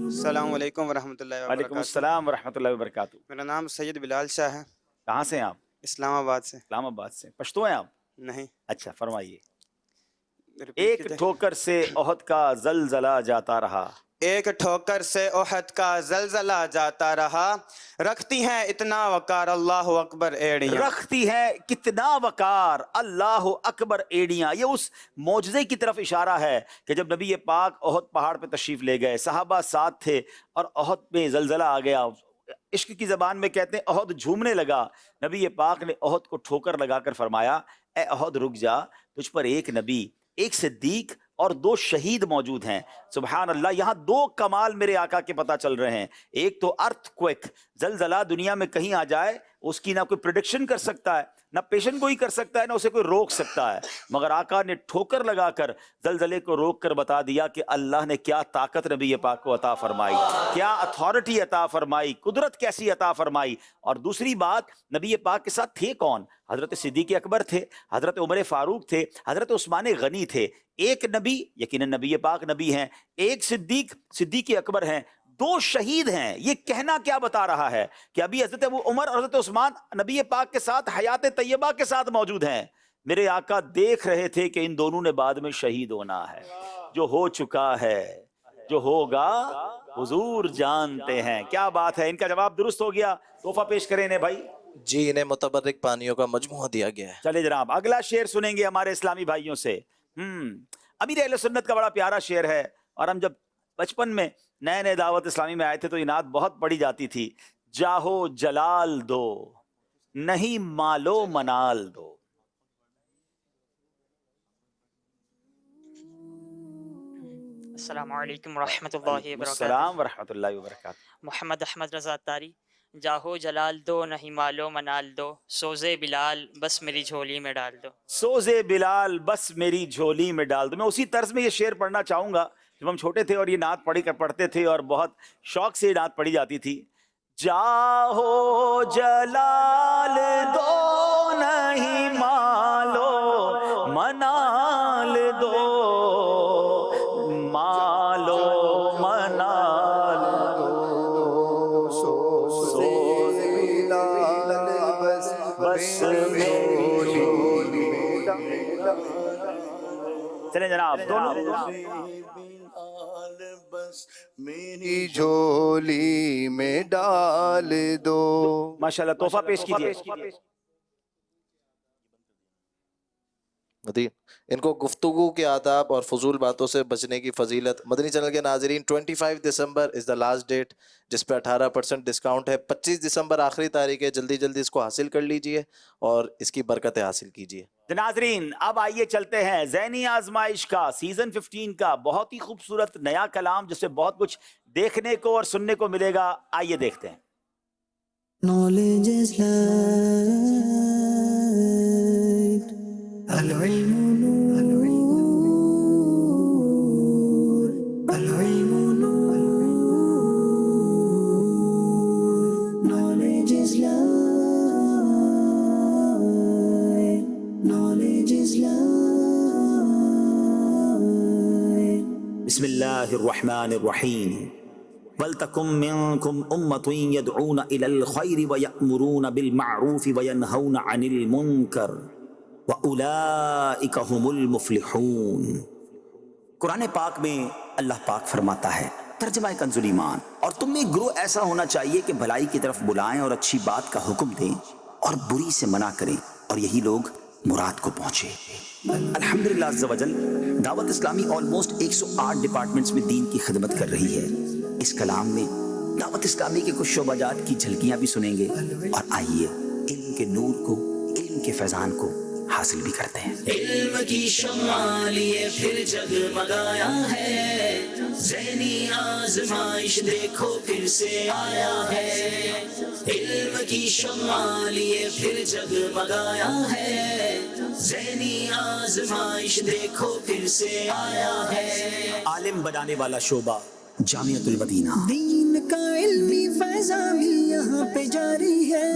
अस्सलाम वालेकुम वरहमतुल्लाहि वबरकातुहू। वालेकुम अस्सलाम वरहमतुल्लाहि वबरकातुहू। मेरा नाम सैयद बिलाल शाह है। कहाँ से हैं आप? इस्लामाबाद से। इस्लामाबाद से। पश्तो हैं आप? नहीं। अच्छा फरमाइए। एक ठोकर से ओहद का जलजला जाता रहा, ایک ٹھوکر سے احد کا زلزلہ جاتا رہا، رکھتی ہیں اتنا وقار اللہ اکبر ایڑیاں، رکھتی ہے کتنا وقار اللہ اکبر ایڑیاں. یہ اس معجزے کی طرف اشارہ ہے کہ جب نبی پاک احد پہاڑ پہ تشریف لے گئے، صحابہ ساتھ تھے اور احد میں زلزلہ آ گیا. عشق کی زبان میں کہتے ہیں احد جھومنے لگا. نبی پاک نے احد کو ٹھوکر لگا کر فرمایا اے احد رک جا، تجھ پر ایک نبی، ایک صدیق اور 2 شہید موجود ہیں. سبحان اللہ، یہاں 2 کمال میرے آقا کے پتہ چل رہے ہیں. ایک تو ارتھ کوئک، زلزلہ دنیا میں کہیں آ جائے اس کی نہ کوئی پریڈکشن کر سکتا ہے، نہ پیشن گوئی کر سکتا ہے، نہ اسے کوئی روک سکتا ہے. مگر آقا نے ٹھوکر لگا کر زلزلے کو روک کر بتا دیا کہ اللہ نے کیا طاقت نبی پاک کو عطا فرمائی، کیا اتھارٹی عطا فرمائی، قدرت کیسی عطا فرمائی. اور دوسری بات، نبی پاک کے ساتھ تھے کون؟ حضرت صدیق اکبر تھے، حضرت عمر فاروق تھے، حضرت عثمان غنی تھے. ایک نبی، یقیناً نبی پاک نبی ہیں، ایک صدیق اکبر ہیں، 2 شہید ہیں. یہ کہنا کیا بتا رہا ہے کہ ابھی حضرت ابو عمر اور حضرت عثمان نبی پاک کے ساتھ حیات طیبہ کے ساتھ موجود ہیں. میرے آقا دیکھ رہے تھے کہ ان دونوں نے بعد میں شہید ہونا ہے. جو ہو چکا ہے، جو ہوگا حضور جانتے ہیں. کیا بات ہے، ان کا جواب درست ہو گیا. تحفہ پیش کریں انہیں بھائی. جی، انہیں متبرک پانیوں کا مجموعہ دیا گیا ہے. چلے جناب، اگلا شعر سنیں گے ہمارے اسلامی بھائیوں سے. امیر اہل سنت کا بڑا پیارا شعر ہے، اور ہم جب بچپن میں نئے دعوت اسلامی میں آئے تھے تو یہ نعت بہت پڑھی جاتی تھی. جاہو جلال دو نہیں مالو منال دو. السلام علیکم ورحمۃ اللہ وبرکاتہ. السلام ورحمۃ اللہ وبرکاتہ. محمد احمد رضا تاری. جاہو جلال دو نہیں مالو منال دو، سوزے بلال بس میری جھولی میں ڈال دو. سوزے بلال بس میری جھولی میں ڈال دو. میں اسی طرز میں یہ شعر پڑھنا چاہوں گا. جب ہم چھوٹے تھے اور یہ نعت پڑھتے تھے اور بہت شوق سے یہ نعت پڑھی جاتی تھی. جاہو جلال دو نہیں مالو منال دو، مالو منال دو، سوزے بلال بس میری. چلیں جناب، بس میری جھولی میں ڈال دو. ماشاءاللہ، تحفہ پیش کیجئے. ان کو گفتگو کے آداب اور فضول باتوں سے بچنے کی فضیلت. مدنی چینل کے ناظرین، 25 دسمبر از دا لاسٹ ڈیٹ جس پہ 18% ڈسکاؤنٹ ہے. 25 دسمبر آخری تاریخ ہے. جلدی اس کو حاصل کر لیجئے اور اس کی برکتیں حاصل کیجئے. ناظرین، اب آئیے چلتے ہیں ذہنی آزمائش کا سیزن 15 کا بہت ہی خوبصورت نیا کلام جس سے بہت کچھ دیکھنے کو اور سننے کو ملے گا. آئیے دیکھتے ہیں. Knowledge is light, العلم نور، العلم نور. Knowledge is light, knowledge is light. بسم اللہ الرحمن الرحیم. وَلْتَكُمْ مِنْكُمْ أُمَّةٌ يَدْعُونَ إِلَى الْخَيْرِ وَيَأْمُرُونَ بِالْمَعْرُوفِ وَيَنْهَوْنَ عَنِ الْمُنْكَرِ وَأُولَئِكَ هُمُ الْمُفْلِحُونَ. قرآن پاک میں اللہ پاک فرماتا ہے، ترجمہ کنز ایمان، اور تم میں ایک گروہ ایسا ہونا چاہیے کہ بھلائی کی طرف بلائیں اور اچھی بات کا حکم دیں اور بری سے منع کریں، اور یہی لوگ مراد کو پہنچے. الحمدللہ عز و جل دعوت اسلامی آلموسٹ 108 ڈپارٹمنٹس میں دین کی خدمت کر رہی ہے. اس کلام میں دعوت اسلامی کے کچھ شعبہ جات کی جھلکیاں بھی سنیں گے، اور آئیے علم کے نور کو، علم کے فیضان کو حاصل بھی کرتے ہیں. علم کی شمع لیے پھر جگمگایا ہے، ذہنی آزمائش دیکھو پھر سے آیا ہے. علم کی شمع لیے پھر جگمگایا ہے، ذہنی آزمائش دیکھو پھر سے آیا ہے. عالم بنانے والا شعبہ جامعۃ المدینہ. دین کا علمی فیضان بھی یہاں پہ جاری ہے،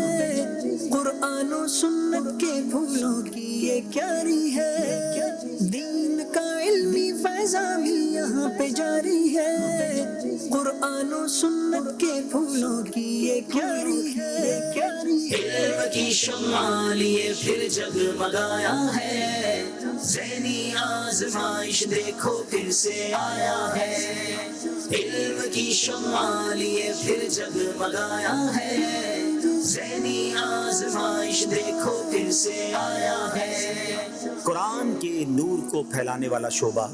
قرآن و سنت کے پھولوں کی یہ کیاری ہے. دین کا علمی فیضان بھی یہاں پہ جاری ہے، قرآن و سنت کے پھولوں کی یہ کیاری ہے. علم کی شمع لیے پھر جگمگایا ہے، ذہنی آزمائش دیکھو پھر سے آیا ہے. علم کی شمع لیے پھر جگمگایا ہے، ذہنی آزمائش دیکھو پھر سے آیا ہے۔ قرآن کے نور کو پھیلانے والا شعبہ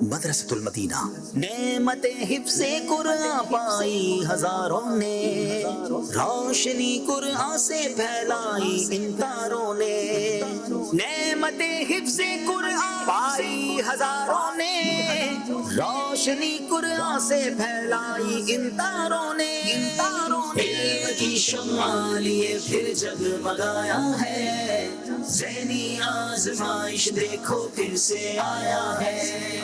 مدرسۃ المدینہ۔ نعمت حفظ قرآن پائی ہزاروں نے، روشنی قرآن سے پھیلائی ان تاروں نے، نعمت حفظ قرآن پائی ہزاروں نے، روشنی قرآن سے پھیلائی ان تاروں نے، علم کی شمع لیے پھر جگمگایا ہے، ذہنی آزمائش دیکھو پھر سے آیا ہے،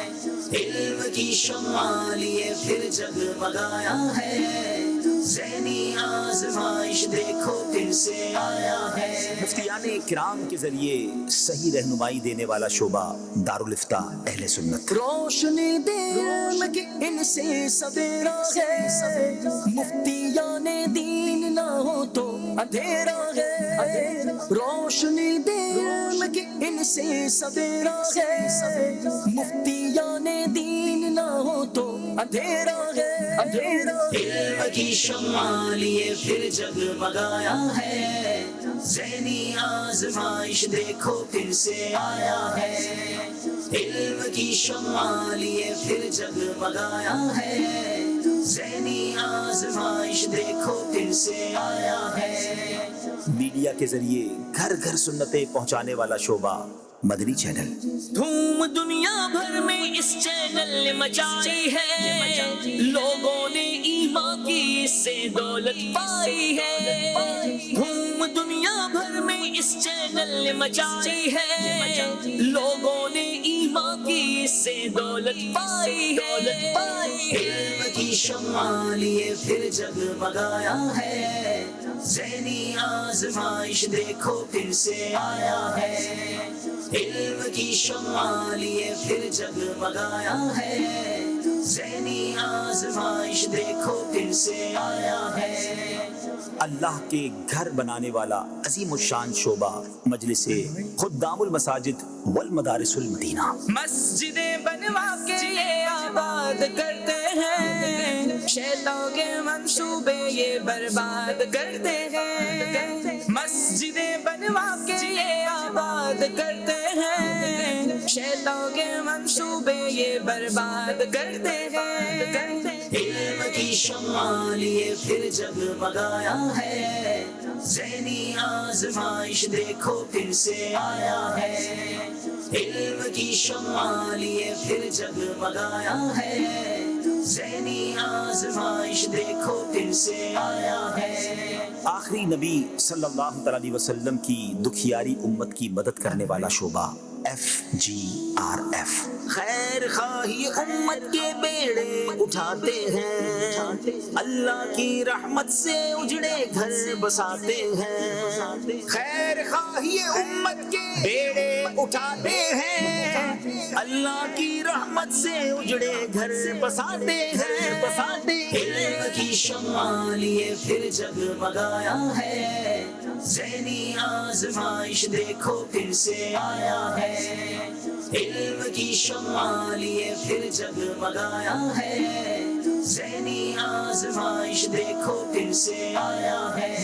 علم کی شمع لیے پھر جگمگایا ہے، ذہنی آزمائش دیکھو پھر سے آیا ہے۔ مفتیان کرام کے ذریعے صحیح رہنمائی دینے والا شعبہ دارالافتاء اہل سنت۔ روشنی دے علم کی ان سے سویرا ہے، مفتیان دین نہ ہو تو اندھیرا ہے، روشنی دے علم کی ان سے سویرا ہے، مفتیان دین نہ ہو تو اندھیرا ہے، علم کی شمع لیے پھر جگمگایا ہے، ذہنی آزمائش دیکھو پھر سے آیا ہے، علم کی شمع لیے پھر جگمگایا ہے، ذہنی آزمائش دیکھو پھر سے آیا ہے۔ میڈیا کے ذریعے گھر گھر سنتیں پہنچانے والا شعبہ مدنی چینل۔ دھوم دنیا بھر میں اس چینل نے مچائی ہے، لوگوں نے ایمان کی اس سے دولت پائی ہے، دھوم دنیا بھر میں اس چینل نے مچائی ہے، لوگوں نے ایمان کی اس سے دولت پائی ہے، علم کی شمع لیے پھر جگمگایا ہے، ذہنی آزمائش دیکھو پھر سے آیا ہے، علم کی شمع لیے پھر جگمگایا ہے، ذہنی آزمائش دیکھو پھر سے آیا ہے۔ اللہ کے گھر بنانے والا عظیم الشان شعبہ مجلس خدام المساجد والمدارس المدینہ۔ مسجدیں بنوا کے یہ آباد کرتے ہیں، شیطان کے منصوبے یہ برباد کرتے ہیں، مسجدیں بنوا کے یہ آباد کرتے ہیں، شیطان کے منصوبے یہ برباد کرتے ہیں، علم کی شمع لیے پھر جگمگایا ہے، ذہنی آزمائش دیکھو پھر سے آیا ہے، علم کی شمع لیے پھر جگمگایا ہے، ذہنی آزمائش دیکھو پھر سے آیا ہے۔ آخری نبی صلی اللہ علیہ وسلم کی دکھیاری امت کی مدد کرنے والا شعبہ FGRF۔ خیر خواہی امت کے بیڑے اٹھاتے ہیں، اللہ کی رحمت سے اجڑے گھر بساتے ہیں، خیر خواہی امت کے بیڑے اٹھاتے ہیں، اللہ کی رحمت سے اجڑے گھر بساتے ہیں، علم کی شمع لیے پھر جگمگایا ہے، ذہنی آزمائش دیکھو پھر سے آیا ہے، علم کی شمع لیے پھر جگمگایا ہے، ذہنی آزمائش دیکھو پھر سے آیا ہے۔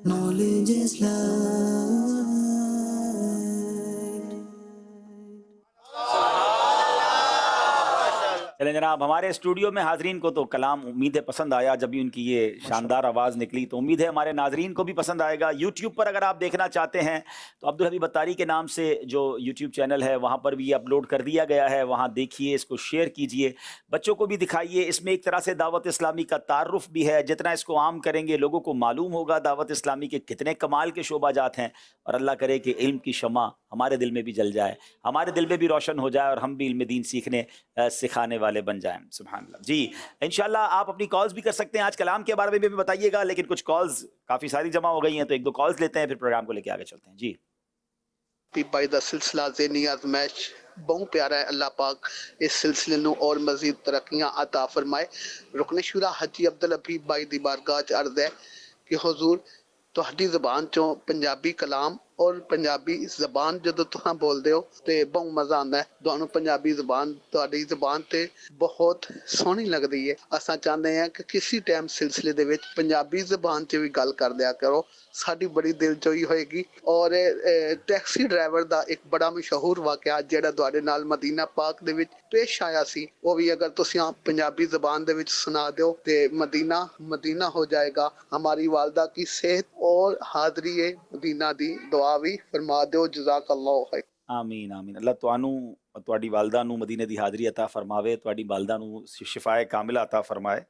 Knowledge is light. چلیں جناب، ہمارے اسٹوڈیو میں حاضرین کو تو کلام امید ہے پسند آیا، جب بھی ان کی یہ شاندار آواز نکلی تو امید ہے ہمارے ناظرین کو بھی پسند آئے گا۔ یوٹیوب پر اگر آپ دیکھنا چاہتے ہیں تو عبدالحبیب اتاری کے نام سے جو یوٹیوب چینل ہے وہاں پر بھی یہ اپلوڈ کر دیا گیا ہے، وہاں دیکھیے، اس کو شیئر کیجئے، بچوں کو بھی دکھائیے۔ اس میں ایک طرح سے دعوت اسلامی کا تعارف بھی ہے، جتنا اس کو عام کریں گے لوگوں کو معلوم ہوگا دعوت اسلامی کے کتنے کمال کے شعبہ جات ہیں، اور اللہ کرے کہ علم کی شمع ہمارے دل میں بھی جل جائے، ہمارے دل میں بھی روشن ہو جائے، اور ہم بھی علم دین سیکھنے سکھانے والے بن جائیں۔ سبحان اللہ۔ جی انشاءاللہ آپ اپنی کالز بھی کر سکتے ہیں، آج کلام کے بارے میں بھی بتائیے گا، لیکن کچھ کالز کافی ساری جمع ہو گئی ہیں تو ایک دو کالز لیتے ہیں، پھر پروگرام کو لے کے آگے چلتے ہیں۔ جی بھائی دا سلسلہ ذہنی آزمائش بہت پیارا ہے، اللہ پاک اس سلسلے نو اور مزید ترقیاں عطا فرمائے۔ رکن شورا حجی عبدالحبیب بھائی دی بارگاہ عرض ہے کہ حضور تہاڈی زبان چوں پنجابی کلام ਔਰ ਪੰਜਾਬੀ ਜ਼ਬਾਨ ਜਦੋਂ ਤੁਸੀਂ ਬੋਲਦੇ ਹੋ ਤੇ ਬਹੁਤ ਮਜ਼ਾ ਆਉਂਦਾ ਹੈ। ਤੁਹਾਨੂੰ ਪੰਜਾਬੀ ਜ਼ਬਾਨ ਤੁਹਾਡੀ ਜ਼ਬਾਨ ਤੇ ਬਹੁਤ ਸੋਹਣੀ ਲੱਗਦੀ ਹੈ। ਅਸਾਂ ਚਾਹੁੰਦੇ ਹਾਂ ਕਿ ਕਿਸੇ ਟਾਈਮ ਸਿਲਸਿਲੇ ਦੇ ਵਿੱਚ ਪੰਜਾਬੀ ਜ਼ਬਾਨ 'ਚ ਵੀ ਗੱਲ ਕਰ ਦਿਆ ਕਰੋ, ਸਾਡੀ ਬੜੀ ਦਿਲਜੋਈ ਹੋਏਗੀ। ਔਰ ਟੈਕਸੀ ਡਰਾਈਵਰ ਦਾ ਇੱਕ ਬੜਾ ਮਸ਼ਹੂਰ ਵਾਕਿਆ ਜਿਹੜਾ ਤੁਹਾਡੇ ਨਾਲ ਮਦੀਨਾ ਪਾਕ ਦੇ ਵਿੱਚ ਪੇਸ਼ ਆਇਆ ਸੀ, ਉਹ ਵੀ ਅਗਰ ਤੁਸੀਂ ਪੰਜਾਬੀ ਜ਼ਬਾਨ ਦੇ ਵਿੱਚ ਸੁਣਾ ਦਿਓ ਤੇ ਮਦੀਨਾ ਮਦੀਨਾ ਹੋ ਜਾਏਗਾ। ਹਮਾਰੀ ਵਾਲਦਾ की सेहत और हाजरी मदीना दी दुआ भी फरमा दो। जज़ाकल्लाहु खैर। ਆਮੀਨ ਆਮੀਨ। ਅੱਲਾ ਤੁਹਾਨੂੰ ਤੁਹਾਡੀ ਵਾਲਦਾ ਨੂੰ ਮਦੀਨੇ ਦੀ ਹਾਜ਼ਰੀ ਅਤਾ ਫਰਮਾਵੇ, ਤੁਹਾਡੀ ਵਾਲਦਾ ਨੂੰ ਸ਼ਿਫਾਏ ਕਾਮਿਲਾ ਅਤਾ ਫਰਮਾਏ।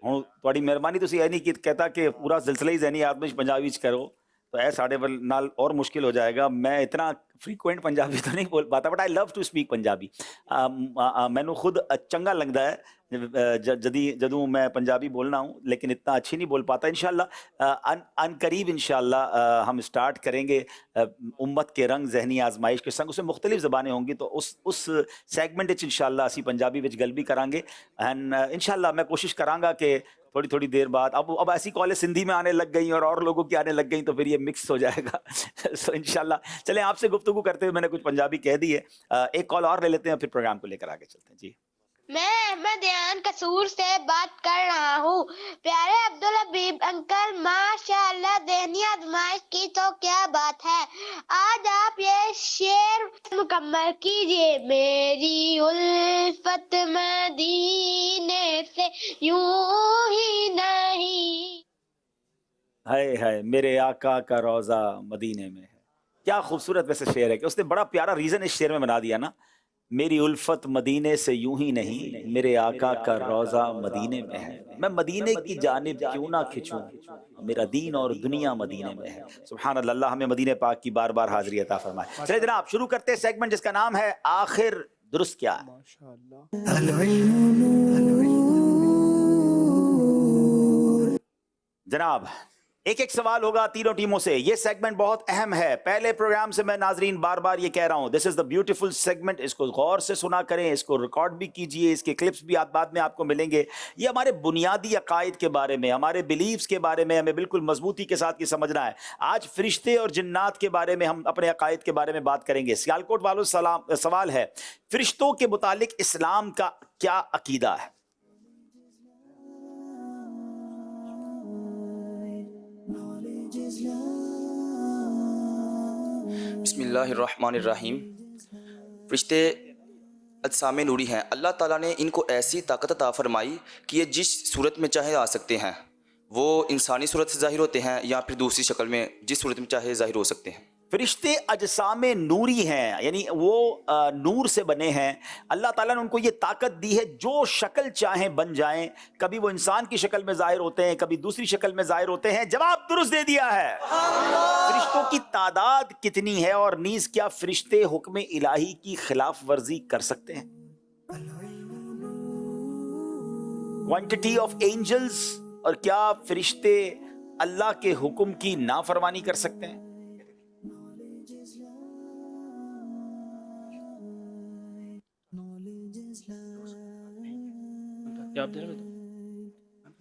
ਹੁਣ ਤੁਹਾਡੀ ਮਿਹਰਬਾਨੀ ਤੁਸੀਂ ਇਹ ਨਹੀਂ ਕਿ ਕਹਤਾ ਕਿ ਪੂਰਾ ਸਿਲਸਿਲਾ ਹੀ ਜ਼ੈਨੀ ਆਜ਼ਮਾਇਸ਼ ਪੰਜਾਬੀ ਚ ਕਰੋ, तो ऐ साढ़े नाल और मुश्किल हो जाएगा। मैं इतना फ्रीकुएंट पंजाबी तो नहीं बोल पाता, but I love to speak Punjabi. मैनू खुद चंगा लगता है जदों मैं पंजाबी बोलना हूँ, लेकिन इतना अच्छी नहीं बोल पाता। इंशाल्लाह अन करीब इंशाल्लाह हम स्टार्ट करेंगे उम्मत के रंग जहनी आजमाइश के संग, उसमें मुख्तलिफ ज़बानें होंगी, तो उस सैगमेंट इंशाल्लाह असी पंजाबी विच गल भी करांगे। एंड इंशाल्लाह मैं कोशिश करांगा कि थोड़ी थोड़ी देर बाद अब ऐसी कॉलेज सिंधी में आने लग गई और लोगों की आने लग गई, तो फिर ये मिक्स हो जाएगा। सो इंशाल्लाह चलें, आपसे गुफ्तगू करते हुए मैंने कुछ पंजाबी कह दी है, एक कॉल और ले लेते हैं, फिर प्रोग्राम को लेकर आगे चलते हैं। जी, मैं अहमद यान कसूर से बात कर रहा हूँ। प्यारे अब्दुल हबीब अंकल, माशाअल्लाह ज़हनी आज़माइश की तो क्या बात है। आज आप ये शेर मुकम्मल कीजिए। मेरी उल्फत मदीने से यूं ही नहीं। हाय हाय मेरे आका का रोज़ा मदीने में है। क्या खूबसूरत वैसे शेर है कि उसने बड़ा प्यारा रीज़न इस शेर में बना दिया ना। मेरी उल्फत मदीने से यूं ही नहीं, मेरे आका का रोज़ा मदीने में है। मैं मदीने की जानिब क्यों ना खिंचूं, मेरा दीन और दुनिया मदीने में है। सुभान अल्लाह, हमें मदीने पाक की बार बार हाजिरी अता फरमाए। चलिए जनाब, शुरू करते हैं सेगमेंट जिसका नाम है आखिर दुरुस्त क्या है। जनाब, एक एक सवाल होगा तीनों टीमों से। ये सेगमेंट बहुत अहम है। पहले प्रोग्राम से मैं नाजरीन बार बार ये कह रहा हूँ, this is the beautiful segment. इसको गौर से सुना करें, इसको रिकॉर्ड भी कीजिए, इसके क्लिप्स भी बाद में आपको मिलेंगे। ये हमारे बुनियादी अकायद के बारे में, हमारे बिलीव्स के बारे में हमें बिल्कुल मजबूती के साथ ये समझना है। आज फरिश्ते और जिन्नात के बारे में हम अपने अकायद के बारे में बात करेंगे। सियालकोट वालों सवाल है, फरिश्तों के मुतालिक इस्लाम का क्या अकीदा है? बिस्मिल्लाहिर्रहमानिर्रहीम। फरिश्ते अजसाम नूरी हैं। अल्लाह ताला ने इनको ऐसी ताकत अता फरमाई कि ये जिस सूरत में चाहे आ सकते हैं। वो इंसानी सूरत से ज़ाहिर होते हैं या फिर दूसरी शक्ल में, जिस सूरत में चाहे ज़ाहिर हो सकते हैं। फरिश्ते अजसाम नूरी हैं, यानी वो नूर से बने हैं। अल्लाह ताला ने उनको ये ताकत दी है, जो शक्ल चाहें बन जाएं। कभी वो इंसान की शक्ल में ज़ाहिर होते हैं, कभी दूसरी शक्ल में ज़ाहिर होते हैं। जवाब दुरुस्त दे दिया है। फरिश्तों की तादाद कितनी है और नीज़ क्या फरिश्ते हुक्म इलाही की खिलाफ वर्जी कर सकते हैं? क्वांटिटी ऑफ एंजल्स, और क्या फरिश्ते अल्लाह के हुक्म की नाफरमानी कर सकते हैं?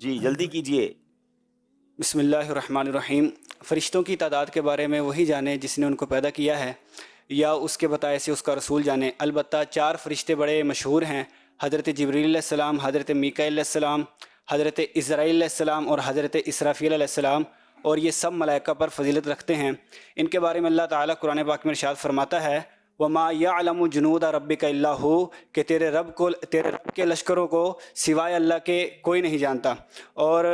जी जल्दी कीजिए। बिस्मिल्लाहिर्रहमानिर्रहीम। फ़रिश्तों की तादाद के बारे में वही जाने जिसने उनको पैदा किया है, या उसके बताए से उसका रसूल जाने। अलबत्ता 4 फ़रिश्ते बड़े मशहूर हैं, हज़रत जिब्रील अलैहिस्सलाम, हज़रत मीकाईल अलैहिस्सलाम, हज़रत इज़राईल अलैहिस्सलाम और हज़रत इसराफील अलैहिस्सलाम, और ये सब मलाइका पर फजीलत रखते हैं। इनके बारे में अल्लाह ताला कुरान पाक में इरशाद फरमाता है, वमा यअलमु जुनूद रब्बिका इल्ला हू, कि तेरे रब के लश्करों को सिवाय अल्लाह के कोई नहीं जानता। और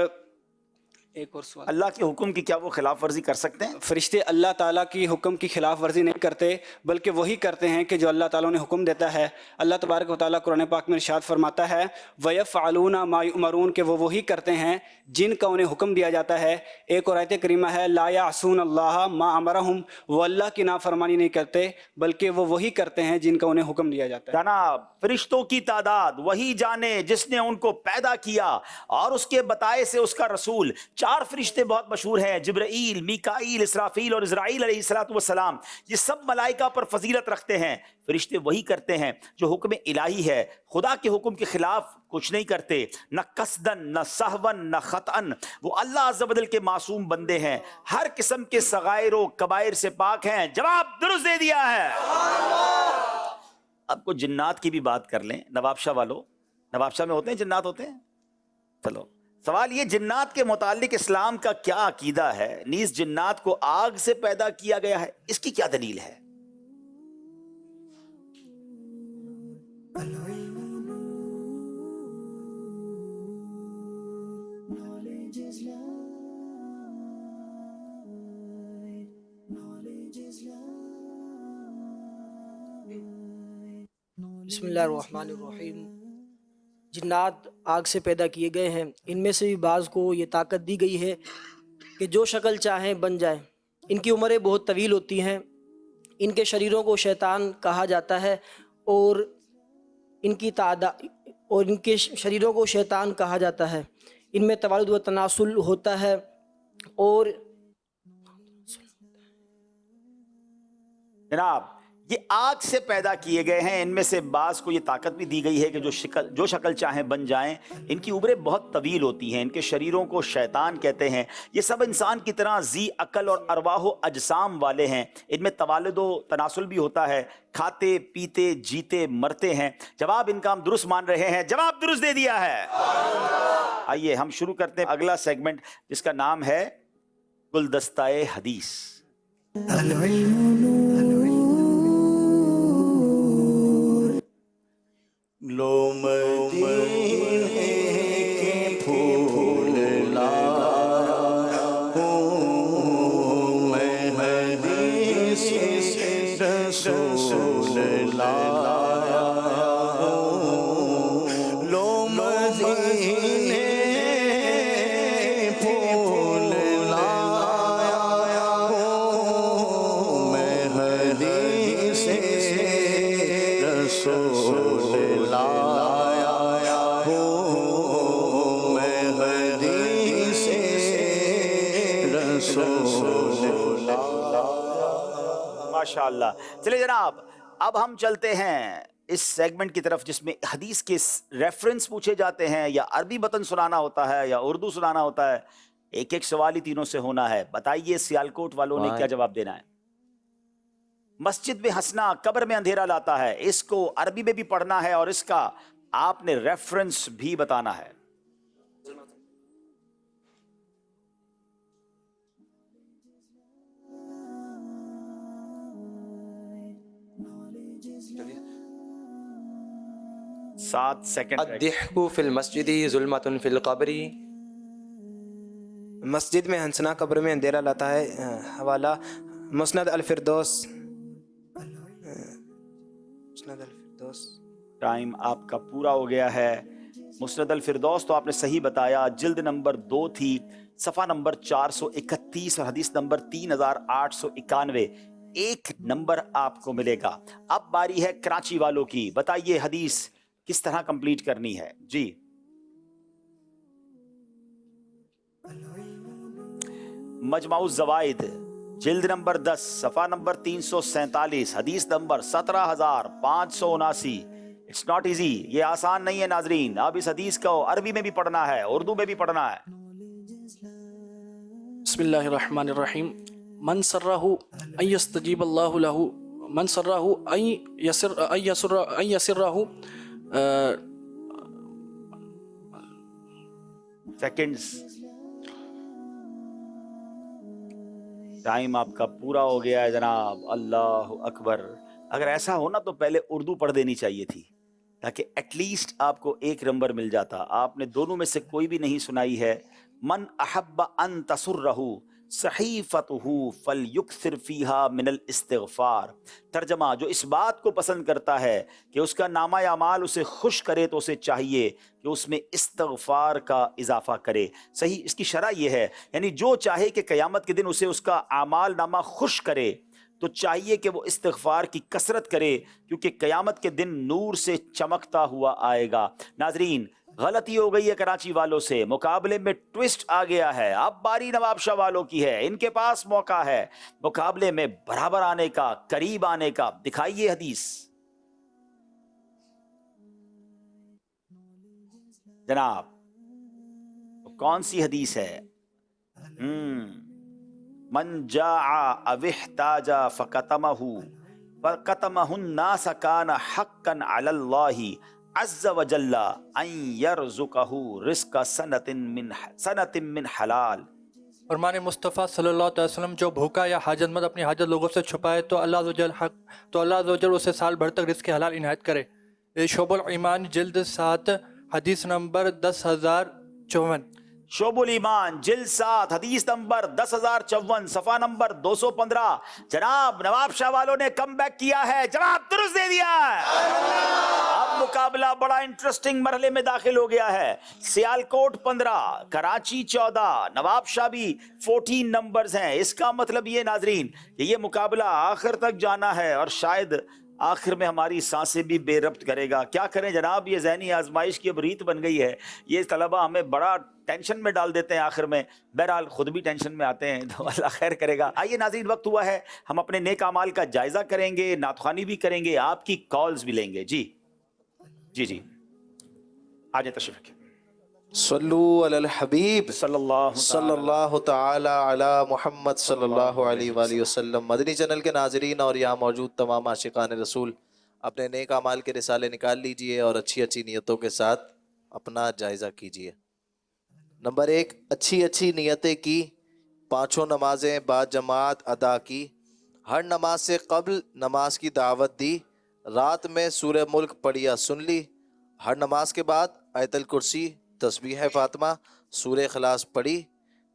एक और सवाल, अल्लाह के हुक्म की क्या वो खिलाफ वर्जी कर सकते हैं? फरिश्ते अल्लाह ताला की हुक्म की खिलाफ वर्जी नहीं करते, बल्कि वही करते हैं कि जो अल्लाह ताला ने हुक्म देता है। अल्लाह तबारक व तआला कुरान पाक में इरशाद फरमाता है, वयफ़अलूना मा युमरून, के वो वही करते हैं जिनका उन्हें हुक्म दिया जाता है। एक और आयत करीमा है, ला यासून अल्लाह मा अमरहुम, वो अल्लाह की नाफरमानी नहीं करते, बल्कि वो वही करते हैं जिनका उन्हें हुक्म दिया जाता है। जनाब, फरिश्तों की तादाद वही जाने जिसने उनको पैदा किया और उसके बताए से उसका रसूल। 4 फरिश्ते बहुत मशहूर हैं, जिब्राईल, मीकाईल, इसराफील और इज़राईल अलैहिस्सलातु वस्सलाम। ये सब मलाइका पर फजीलत रखते हैं। फरिश्ते वही करते हैं जो हुक्म इलाही है, खुदा के हुक्म के खिलाफ कुछ नहीं करते, न कसदन, न सहवन, न खतअन। वो अल्लाह अज़्ज़ व जल के मासूम बंदे हैं, हर किस्म के सगायर व कबायर से पाक हैं। जवाब दुरुस्त दे दिया है। अब को जिन्नात की भी बात कर लें। नवाबशाह वालों, नवाबशाह में होते हैं जिन्नात होते हैं? चलो, सवाल ये, जिन्नात के मुतालिक इस्लाम का क्या अकीदा है? नीज जिन्नात को आग से पैदा किया गया है, इसकी क्या दलील है? बिस्मिल्लाहिर्रहमानिर्रहीम। जिन्नात आग से पैदा किए गए हैं। इनमें से भी बाज़ को ये ताकत दी गई है कि जो शक्ल चाहें बन जाए। इनकी उम्रें बहुत तवील होती हैं। इनके शरीरों को शैतान कहा जाता है और इनके शरीरों को शैतान कहा जाता है। इनमें तवालुद व तनासुल होता है और जनाब ये आग से पैदा किए गए हैं। इनमें से बास को ये ताकत भी दी गई है कि जो शक्ल चाहें बन जाएं। इनकी उम्रें बहुत तवील होती हैं। इनके शरीरों को शैतान कहते हैं। ये सब इंसान की तरह जी अकल और अरवाह अजसाम वाले हैं। इनमें तवालुद व तनासुल भी होता है। खाते पीते जीते मरते हैं। जवाब इनका हम दुरुस्त मान रहे हैं। जवाब दुरुस्त दे दिया है। आइए हम शुरू करते हैं अगला सेगमेंट, जिसका नाम है गुलदस्ताए हदीस। लो मदीने के फूल लाया हूँ मैं, हदीस रसूल लाया हूँ। लो मदीने फूल लाया हूँ मैं, हदीस रसूल माशाअल्लाह। चलिए जनाब, अब हम चलते हैं इस सेगमेंट की तरफ जिसमें हदीस के रेफरेंस पूछे जाते हैं, या अरबी मतन सुनाना होता है या उर्दू सुनाना होता है। एक एक सवाल ही तीनों से होना है। बताइए सियालकोट वालों ने क्या जवाब देना है। मस्जिद में हंसना कब्र में अंधेरा लाता है, इसको अरबी में भी पढ़ना है और इसका आपने रेफरेंस भी बताना है। चलिए। 7 सेकंड। अद्दिहकु फिल मस्जिदी ज़ुल्मतुन फिल क़ब्री। मस्जिद में हंसना कब्र में अंधेरा लाता है। हवाला मुस्नद अल-फिरदौस। टाइम आपका पूरा हो गया है। मुस्नद अल-फिरदौस तो आपने सही बताया। जिल्द नंबर 2 थी, सफ़ा नंबर 431 और हदीस नंबर 3891। 1 नंबर आपको मिलेगा। अब बारी है कराची वालों की। बताइए हदीस किस तरह कंप्लीट करनी है जी। मजमाउज़ ज़वाइद जिल्द नंबर 10 सफ़ा नंबर 347 हदीस नंबर 17579। इट्स नॉट इजी, ये आसान नहीं है नाजरीन। अब इस हदीस को अरबी में भी पढ़ना है, उर्दू में भी पढ़ना है। बिस्मिल्लाहिर्रहमानिर्रहीम। मन सर्रहु अन यस्तजीब अल्लाहु लहु, मन सर्रहु अन यसिरहु सेकंड्स। टाइम आपका पूरा हो गया है जनाब। अल्लाह अकबर। अगर ऐसा हो ना तो पहले उर्दू पढ़ देनी चाहिए थी, ताकि एटलीस्ट आपको 1 नंबर मिल जाता। आपने दोनों में से कोई भी नहीं सुनाई है। मन अहब्बा अन तसुर्रहु सहीफतहु फलयुक्सिर फीहा मिनल इस्तिग़फार। तर्जमा, जो इस बात को पसंद करता है कि उसका नामा अमाल उसे खुश करे तो उसे चाहिए कि उसमें इस्तिग़फार का इजाफा करे। सही इसकी शरह ये है, यानी जो चाहे कि क़यामत के दिन उसे उसका आमाल नामा खुश करे तो चाहिए कि वो इस्तिग़फार की कसरत करे, क्योंकि क़यामत के दिन नूर से चमकता हुआ आएगा। नाजरीन, गलती हो गई है कराची वालों से, मुकाबले में ट्विस्ट आ गया है, अब बारी नवाब शाह वालों की है, इनके पास मौका है मुकाबले में बराबर आने का, करीब आने का। दिखाइए हदीस जनाब, तो कौन सी हदीस है? मन जाआ अविहताजा फकतमहु फकतमहुन्नास कान हक्कन अलल्लाहि अज़्ज़ व जल्ला अन यरज़ुकहु रिज़्क़ सनतिन मिन हलाल। फरमान मुस्तफ़ा सल्लल्लाहु अलैहि वसल्लम, जो भूखा या हाजतमंद अपनी हाजत लोगों से छुपाए तो अल्लाह अज़्ज़ व जल उसे साल भर तक रिज़्क़ हलाल इनायत करे। ये शोबुल ईमान जिल्द 7 हदीस नंबर 10,054। शोबुल ईमान जिल्द 7 हदीस नंबर 10,054 सफा नंबर 215। जनाब नवाब शाह वालों ने कम बैक किया है, जवाब दुरुस्त दे दिया है। अब मुकाबला बड़ा इंटरेस्टिंग मरहले में दाखिल हो गया है। सियालकोट 15, कराची 14, नवाब शाह भी 14 नंबर्स हैं। इसका मतलब ये नाजरीन कि ये मुकाबला आखिर तक जाना है और शायद आखिर में हमारी सांसें भी बेरब्त करेगा। क्या करें जनाब, ये ज़हनी आजमाइश की अब रीत बन गई है। ये तलबा हमें बड़ा टेंशन में डाल देते हैं आखिर में, बहरहाल खुद भी टेंशन में आते हैं, तो अल्लाह खैर करेगा। आइए नाज़रीन, वक्त हुआ है हम अपने नेक अमाल का जायज़ा करेंगे, नातख़्वानी भी करेंगे, आपकी कॉल्स भी लेंगे। जी जी जी, आ जाए तशरीफ़ रखिए। सल्लु अलल हबीब सल्लल्लाहु ताला अला मुहम्मद सल्लल्लाहु अलैहि वसल्लम। मदनी चैनल के नाजरीन और यहाँ मौजूद तमाम आशिकान रसूल, अपने नेक अमाल के रिसाले निकाल लीजिए और अच्छी अच्छी नीयतों के साथ अपना जायज़ा कीजिए। नंबर 1, अच्छी अच्छी नीयतें की, 5 नमाजें बाद जमात अदा की, हर नमाज से कब्ल नमाज की दावत दी, रात में सूरह मुल्क पढ़ी या सुन ली, हर नमाज के बाद आयतल कुर्सी, तस्बीह फातिमा, सूरह इखलास पढ़ी,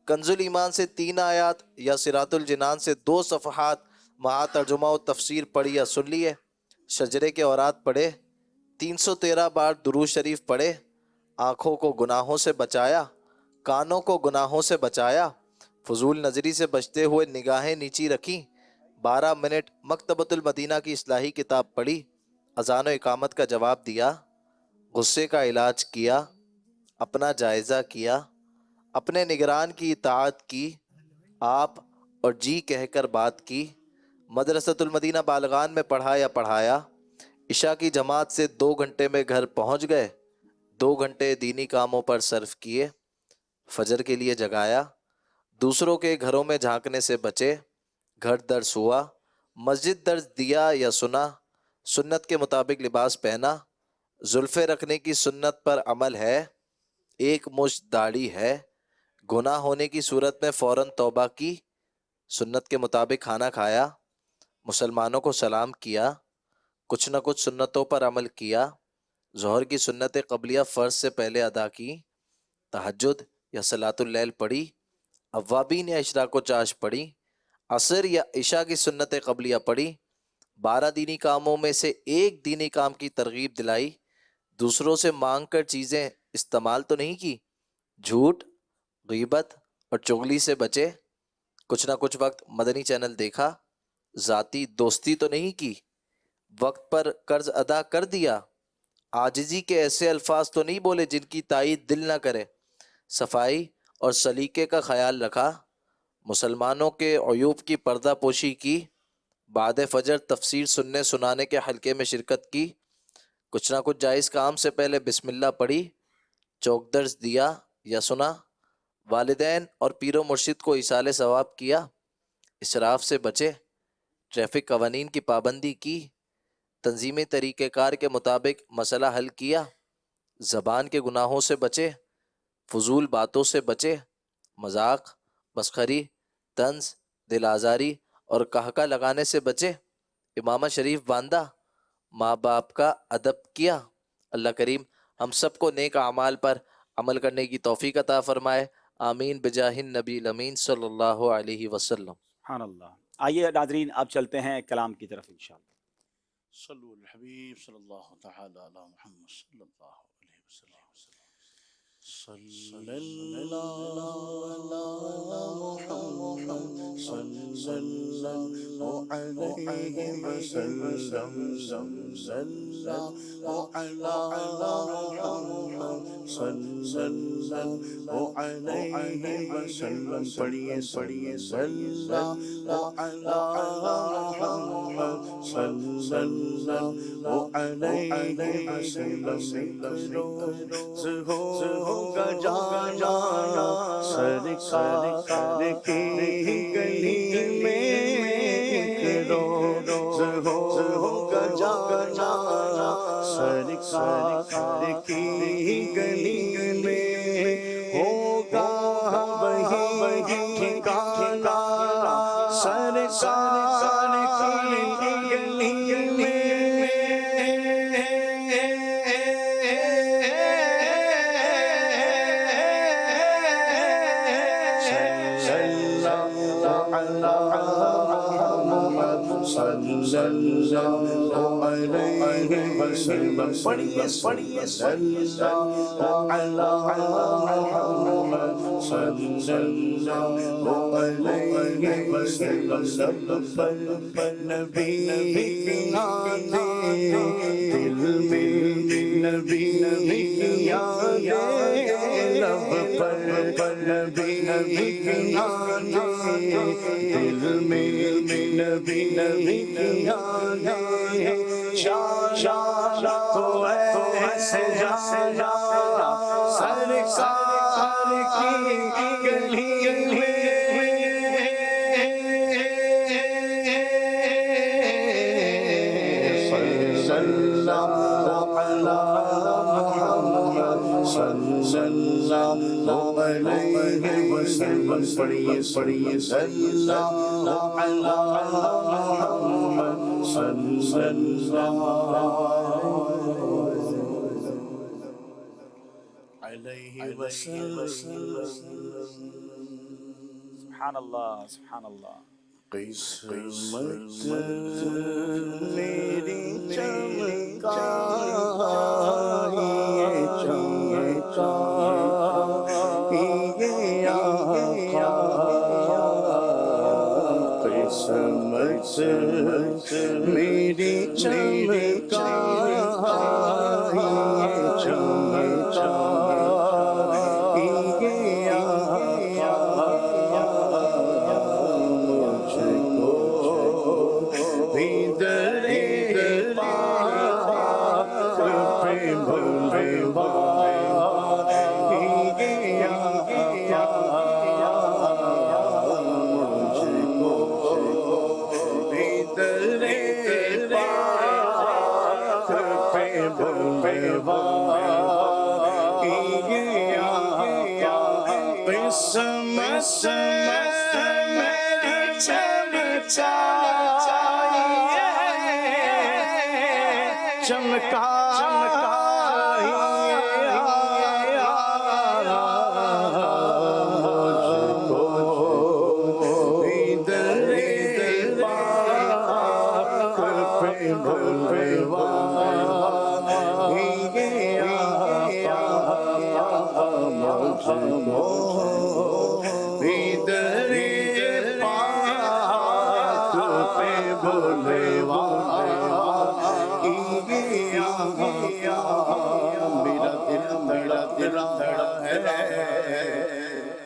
कंजुल ईमान से 3 आयात या सिरातुल जिनान से 2 सफ़हात महा तर्जुमा व तफसीर पढ़ी या सुन लिए, शजरे के औरात पढ़े, 313 बार दुरूद शरीफ पढ़े, आँखों को गुनाहों से बचाया, कानों को गुनाहों से बचाया, फजूल नज़री से बचते हुए निगाहें नीची रखी, 12 मिनट मकतबतुल मदीना की इस्लाही किताब पढ़ी, अज़ान व इकामत का जवाब दिया, गुस्से का इलाज किया, अपना जायज़ा किया, अपने निगरान की इताअत की, आप और जी कहकर बात की, मदरसतुल मदीना बालगान में पढ़ाया, इशा की जमात से 2 घंटे में घर पहुंच गए, 2 घंटे दीनी कामों पर सर्फ किए, फजर के लिए जगाया, दूसरों के घरों में झांकने से बचे, घर दर्स हुआ, मस्जिद दर्स दिया या सुना, सुन्नत के मुताबिक लिबास पहना, जुल्फ़े रखने की सुन्नत पर अमल है, 1 मुश्त दाढ़ी है, गुनाह होने की सूरत में फ़ौरन तौबा की, सुन्नत के मुताबिक खाना खाया, मुसलमानों को सलाम किया, कुछ न कुछ सुन्नतों पर अमल किया, ज़ोहर की सुन्नत क़ब्लिया फ़र्ज से पहले अदा की, तहज्जुद या सलातुल लैल पढ़ी, अव्वाबीन या इशराक़ो चाश पढ़ी, असर या इशा की सुन्नत क़ब्लिया पढ़ी, 12 दीनी कामों में से 1 दीनी काम की तरगीब दिलाई, दूसरों से मांग कर चीज़ें इस्तेमाल तो नहीं की, झूठ, गीबत और चुगली से बचे, कुछ ना कुछ वक्त मदनी चैनल देखा, ज़ाती दोस्ती तो नहीं की, वक्त पर कर्ज अदा कर दिया, आजिज़ी के ऐसे अल्फाज तो नहीं बोले जिनकी तायीद दिल ना करे, सफाई और सलीके का ख्याल रखा, मुसलमानों के अयूब की पर्दा पोशी की, बाद फजर तफसीर सुनने सुनाने के हल्के में शिरकत की, कुछ ना कुछ जायज़ काम से पहले बिस्मिल्लाह पढ़ी, चौक दर्स दिया या सुना, वालिदैन और पीरो मुर्शिद को इसाले सवाब किया, इसराफ से बचे, ट्रैफिक कवानीन की पाबंदी की, तंजीमी तरीक़ेकार के मुताबिक मसला हल किया, ज़बान के गुनाहों से बचे, फजूल बातों से बचे, मजाक, मस्खरी, तंज, दिल आज़ारी और कहका लगाने से बचे, इमामा शरीफ बांधा, माँ बाप का अदब किया। अल्लाह करीम हम सबको नेक अमाल पर अमल करने की तौफीक अता फरमाए। आमीन बिजाहिन नबी अमीन सल्लल्लाहु अलैहि वसल्लम। सुभान अल्लाह। आइए नाजरीन, अब चलते हैं कलाम की तरफ इंशाअल्लाह। सल्लल्लाहु अलैहि वसल्लम। ہوگا جانا سرکار کی گلی میں ایک روز ہوگا جانا سرکار کی گلی میں ہوگا وہی ٹھکانا سرکار کی گلی میں سبحان اللہ سبحان اللہ. قسمت میری چمکائی قسمت میری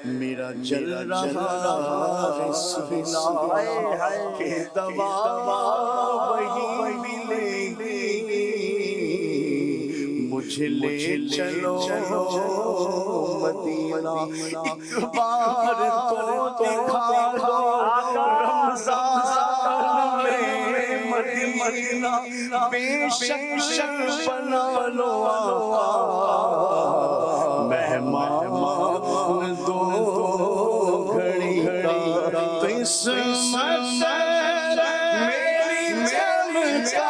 میرا جل رہا سینا کہ دوا وہی ملے گی مجھے لے چلو مدینہ ایک بار تو دکھا دو رمضان میں مدینہ بے شک بنا لو مہمان دو گھڑی کا قسمت میری چمکا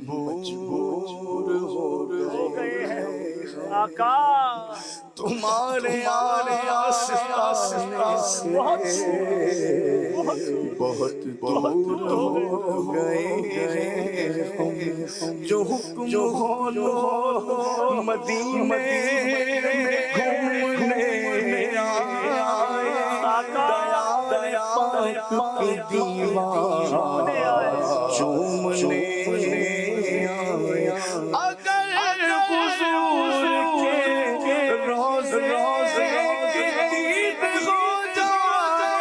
मजबूर हो गए हैं आका तुम्हारे आस बहुत दूर हो गए जो हुक्म हो मदीने घूमने आए दया के दीवाने चूमने अगर हुजूर के रोज़े दीद हो जाए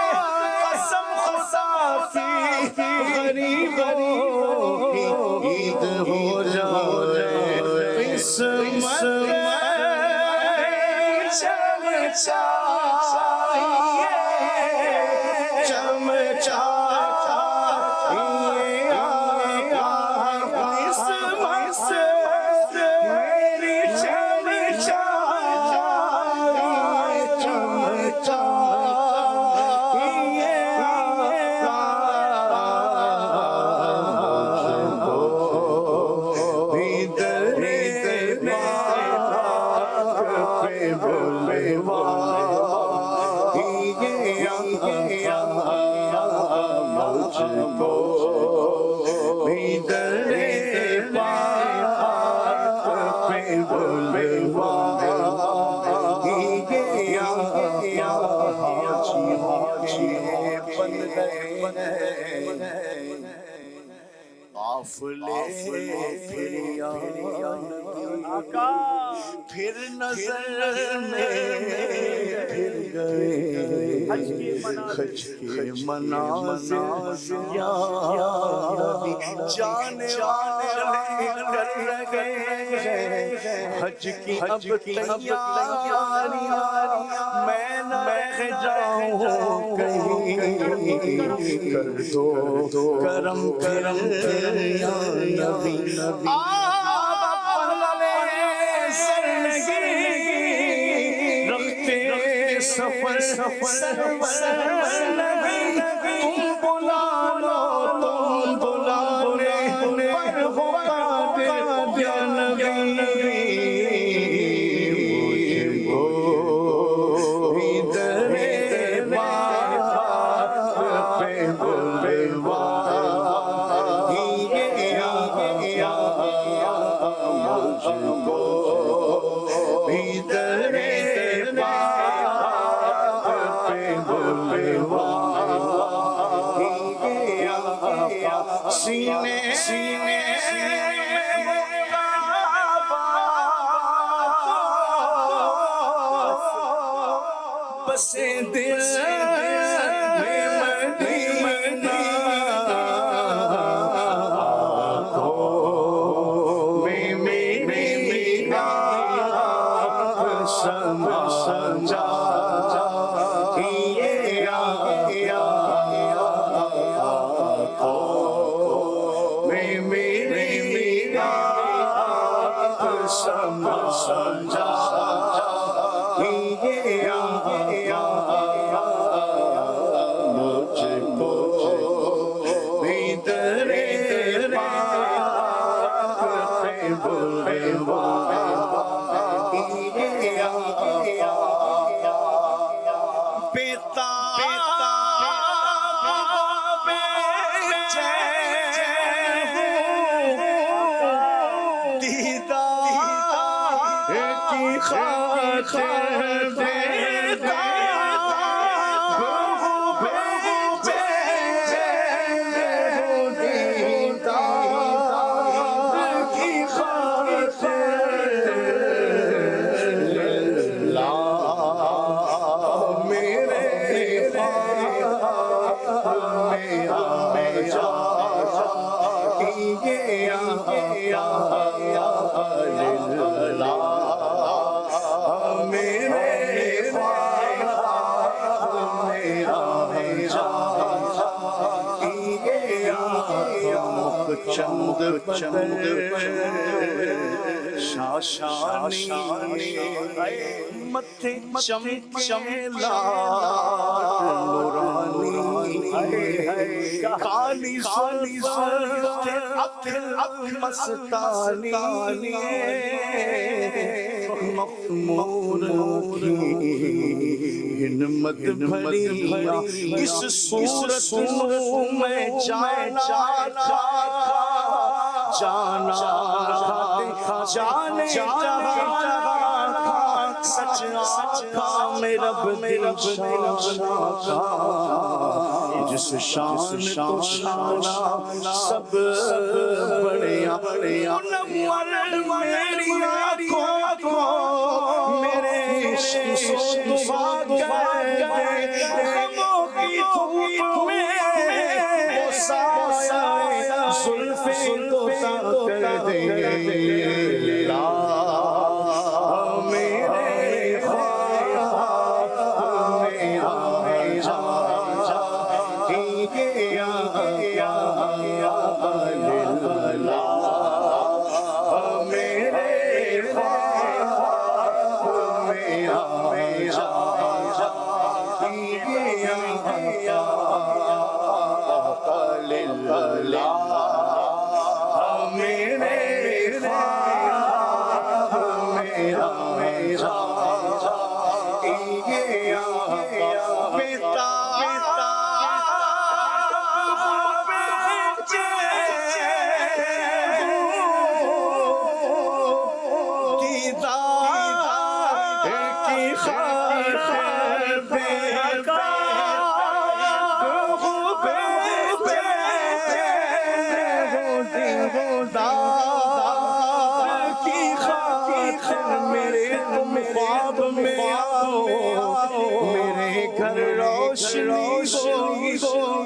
कसम खुदा की गरीबों की ईद हो जाए किस्मत फिर नजर में फिर गए हज के मनाज़िल जाने वाले कर गए हज की अब तैयारियां मैं न रह जाऊं कहीं कर दो करम या नबी सफर नबी तुम बुला ले पर हो कादिर या नबी मुझको इधर बात पे बुलवा मुझको इधर सीने बसे दिल में मदीना मेरी समझा समझा मुझको भीतर पे बुलवा पिता की چند شاشانی متھے چمچے لات نورانی کالی سرخ عقل مستانی مخمور کی ہمت بھری اس صورت میں جانے سچ آقا میں رب جس شان تو شانا سب بڑیا میری آنکھوں کو میرے عشق سے دعا گئے غموں کی دھوپ میں وہ سایہ زلفیں تو کر دے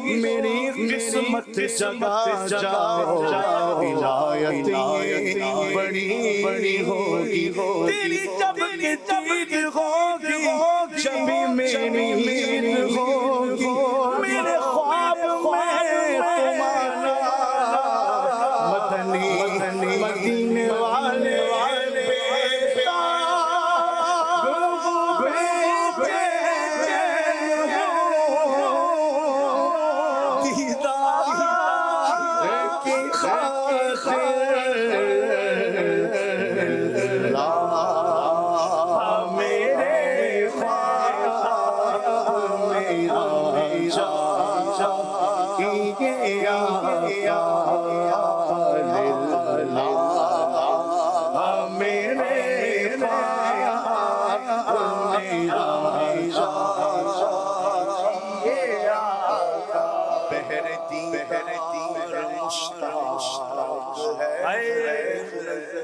میری قسمت جگا جاؤ ولایت یہ بڑی بڑی ہوگی تیری جب کی دید ہوگی جب میری ہوگی میرے خواب میں تمہارا مدنی مدینے والے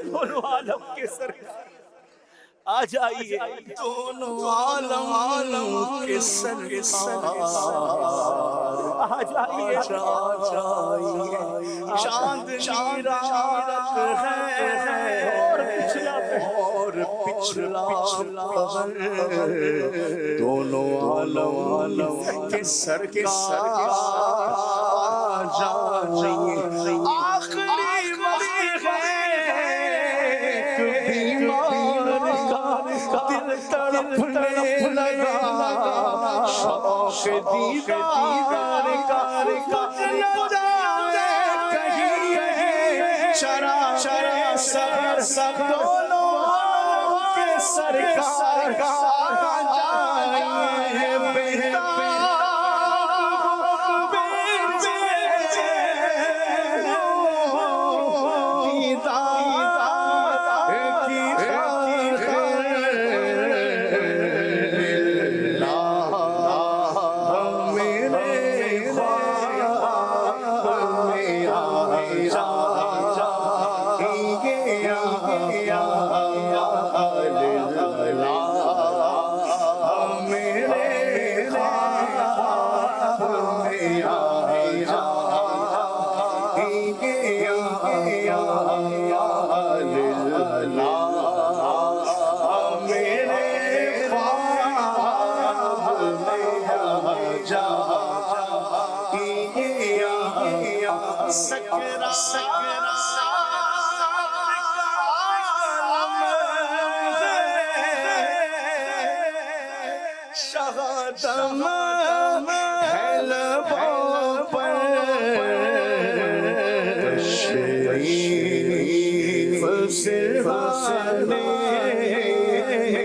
دونوں عالم کے سر آ جائیے دونوں عالم کے سر آ جائیے چاند رات ہے اور پچھلا دونوں عالم کے سر آ جائیے آخری وقت دل تڑپنے لگا شوق دیدار کا کچھ نہ جائے کہیں شرع سر دونوں کے سرکار آ جائیے بیٹا جا शहादम है लबों पर तशरीफ सिरहाने मेरे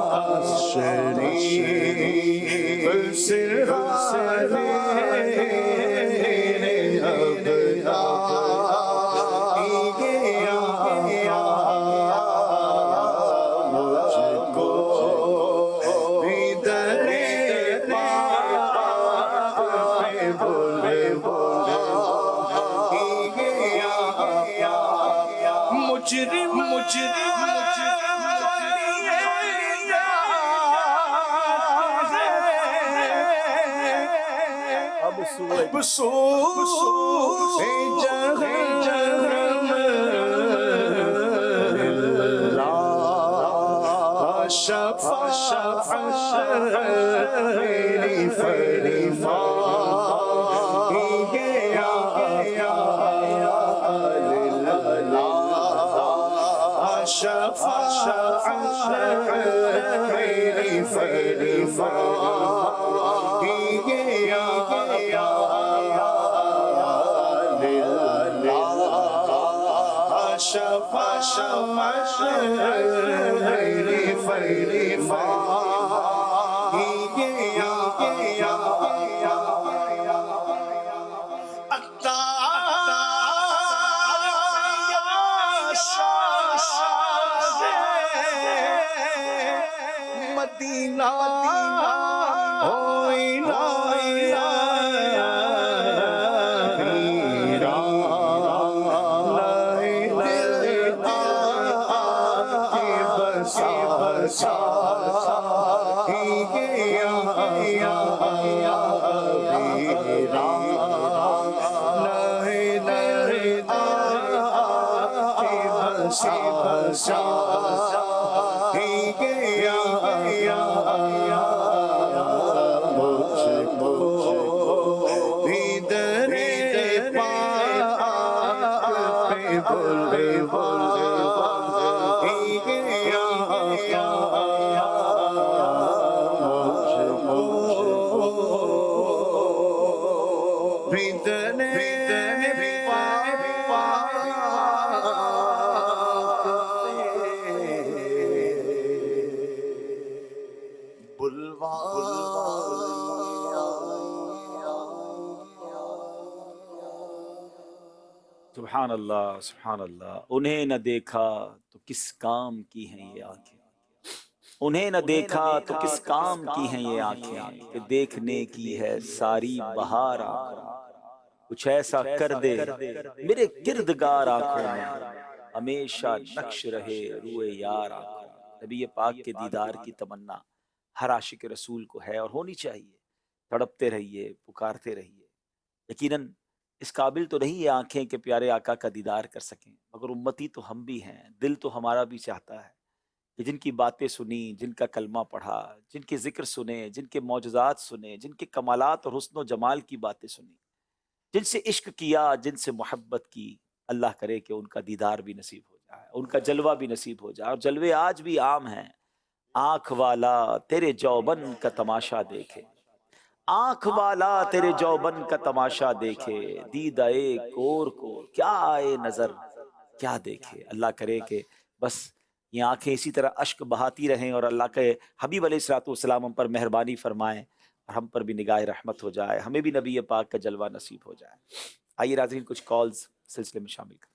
अब्रार शरीफ सिरहाने मेरे मदीना सुभान अल्लाह, सुभान अल्लाह। उन्हें न देखा तो किस काम की हैं ये आंखें, उन्हें न देखा तो किस काम की हैं ये आंखें, कि देखने की है सारी बहार आंखों, कुछ ऐसा कर दे मेरे किरदगार आंखों में, हमेशा नक्श रहे रुए यार आंखों। नबी पाक के दीदार की तमन्ना हर आशिक रसूल को है और होनी चाहिए। तड़पते रहिए, पुकारते रहिए। यकीनन इस काबिल तो नहीं ये आंखें कि प्यारे आका का दीदार कर सकें, मगर उम्मती तो हम भी हैं। दिल तो हमारा भी चाहता है कि जिनकी बातें सुनी, जिनका कलमा पढ़ा, जिनके जिक्र सुने, जिनके मौजज़ात सुने, जिनके कमालात और हुस्न व जमाल की बातें सुनी, जिनसे इश्क किया, जिनसे मोहब्बत की, अल्लाह करे कि उनका दीदार भी नसीब हो जाए, उनका जलवा भी नसीब हो जाए। और जलवे आज भी आम हैं। आँख वाला तेरे जौबन का तमाशा देखे, आँख वाला तेरे जौबन का तमाशा देखे, दीदाए कोर को क्या आए नजर क्या देखे। अल्लाह करे कि बस ये आंखें इसी तरह अश्क बहाती रहें और अल्लाह के हबीब अलैहिस्सलाम हम पर मेहरबानी फरमाएं और हम पर भी निगाह रहमत हो जाए, हमें भी नबी पाक का जलवा नसीब हो जाए। आइए नाज़रीन, कुछ कॉल्स सिलसिले में शामिल करते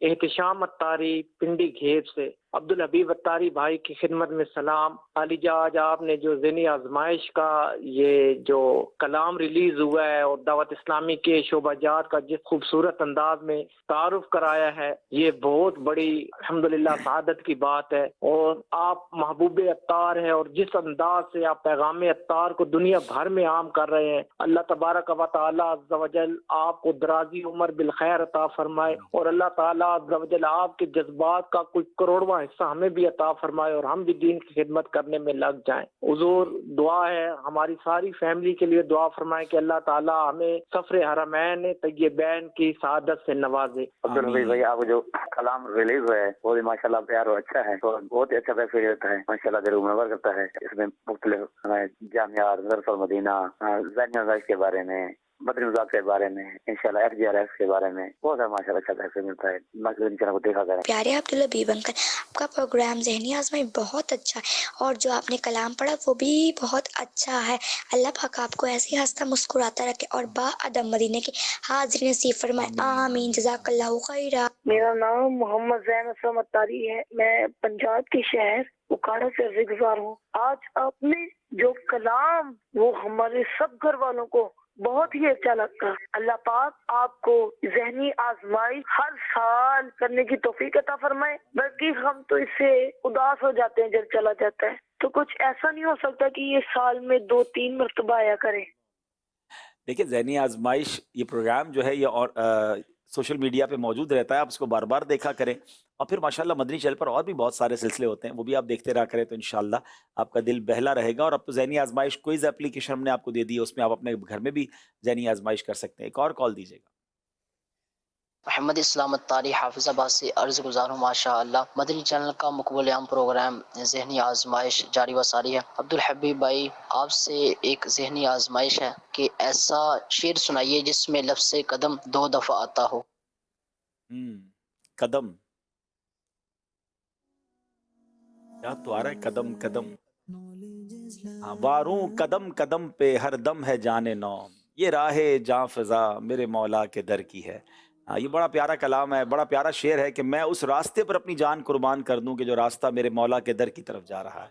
हैं। एहतिशाम अत्तारी पिंडी घेर से अब्दुल हबीब अत्तारी भाई की खिदमत में सलाम। अलीजा, आज आपने जो ज़हनी आजमाइश का ये जो कलाम रिलीज हुआ है और दावत इस्लामी के शोबाजात का जिस खूबसूरत अंदाज में तारुफ कराया है, ये बहुत बड़ी अल्हम्दुलिल्लाह सआदत की बात है। और आप महबूब अत्तार हैं और जिस अंदाज से आप पैगाम अत्तार को दुनिया भर में आम कर रहे हैं, अल्लाह तबारक व तआला अज़्ज़ व जल आपको दराजी उम्र बिल खैर अता फरमाए और अल्लाह ताला अज़्ज़ व जल आपके जज्बात का कोई करोड़वां حصہ ہمیں بھی عطا فرمائے اور ہم بھی دین کی خدمت کرنے میں لگ جائیں۔ حضور دعا ہے ہماری ساری فیملی کے لیے دعا فرمائے کہ اللہ تعالیٰ ہمیں سفر حرمین طیبین کی سعادت سے نوازے۔ عبدالحبیب بھائی آپ جو کلام ریلیز ہوا ہے وہ بھی ماشاء اللہ پیار اور اچھا ہے اور بہت ہی اچھا پیسے ہوتا ہے ماشاء اللہ دل منور کرتا ہے۔ اس میں مختلف جامعات مدرسہ المدینہ زینیہ آزمائش کے بارے میں مدنی مذاکرات کے بارے میں انشاءاللہ FGRF کے بارے میں بہت سارا ماشاء اللہ اچھا پیسے ملتا ہے۔ ماشاءاللہ کو دیکھا کریں۔ پیارے عبدالحبیب انکل آپ کا پروگرام ذہنی آزمائی بہت اچھا ہے اور جو آپ نے کلام پڑھا وہ بھی بہت اچھا ہے۔ اللہ پاک آپ کو ایسے ہنستا مسکراتا رکھے اور با ادب مدینے کی حاضری نصیب فرمائے، آمین، جزاک اللہ خیرا۔ میرا نام محمد زین اسلم اتاری ہے، میں پنجاب کے شہر اکاڑا سے عرض گزار ہوں۔ آج آپ نے جو کلام وہ ہمارے سب گھر والوں کو بہت ہی اچھا لگتا۔ اللہ پاک آپ کو ذہنی آزمائش ہر سال کرنے کی توفیق عطا فرمائے، بلکہ ہم تو اس سے اداس ہو جاتے ہیں جب چلا جاتا ہے، تو کچھ ایسا نہیں ہو سکتا کہ یہ سال میں 2-3 مرتبہ آیا کرے۔ دیکھیں ذہنی آزمائش یہ پروگرام جو ہے یہ اور سوشل میڈیا پہ موجود رہتا ہے، آپ اس کو بار بار دیکھا کریں اور پھر ماشاءاللہ مدنی چینل پر اور بھی بہت سارے سلسلے ہوتے ہیں وہ بھی آپ دیکھتے رہا کریں تو انشاءاللہ آپ کا دل بہلا رہے گا۔ اور اب تو ذہنی آزمائش کوئز اپلیکیشن ہم نے آپ کو دے دی ہے، اس میں آپ اپنے گھر میں بھی ذہنی آزمائش کر سکتے ہیں۔ ایک اور کال دیجیے گا۔ محمد اسلام اتاری حافظ آباد سے عرض گزار ہوں، ماشاء اللہ مدنی چینل کا مقبول عام پروگرام ذہنی آزمائش جاری و ساری ہے۔ عبدالحبیب بھائی آپ سے ایک ذہنی آزمائش ہے کہ ایسا شعر سنائیے جس میں لفظ قدم 2 دفعہ آتا ہو۔ قدم یاد تو آ رہا ہے، قدم قدم واروں قدم قدم پہ ہر دم ہے جان نو، یہ راہ جاں فضا میرے مولا کے در کی ہے۔ یہ بڑا پیارا کلام ہے، بڑا پیارا شعر ہے کہ میں اس راستے پر اپنی جان قربان کر دوں کہ جو راستہ میرے مولا کے در کی طرف جا رہا ہے۔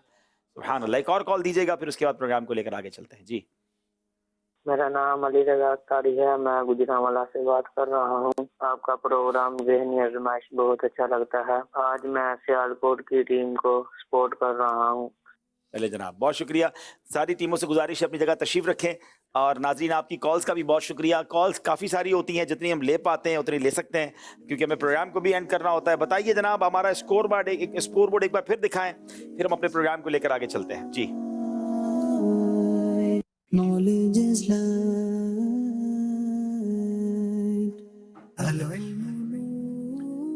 سبحان اللہ۔ ایک اور کال دیجیے گا پھر اس کے بعد پروگرام کو لے کر آگے چلتے ہیں۔ جی میرا نام علی رضا اختاری ہے، میں گجرانوالہ سے بات کر رہا ہوں۔ آپ کا پروگرام ذہنی آزمائش بہت اچھا لگتا ہے۔ آج میں سیالکوٹ کی ٹیم کو سپورٹ کر رہا ہوں۔ چلے جناب، بہت شکریہ۔ ساری ٹیموں سے گزارش ہے اپنی جگہ تشریف رکھیں، اور ناظرین آپ کی کالز کا بھی بہت شکریہ۔ کالز کافی ساری ہوتی ہیں، جتنی ہم لے پاتے ہیں اتنی لے سکتے ہیں کیونکہ ہمیں پروگرام کو بھی اینڈ کرنا ہوتا ہے۔ بتائیے جناب ہمارا اسکور بورڈ ایک بار پھر دکھائیں، پھر ہم اپنے پروگرام کو لے کر آگے چلتے ہیں۔ جی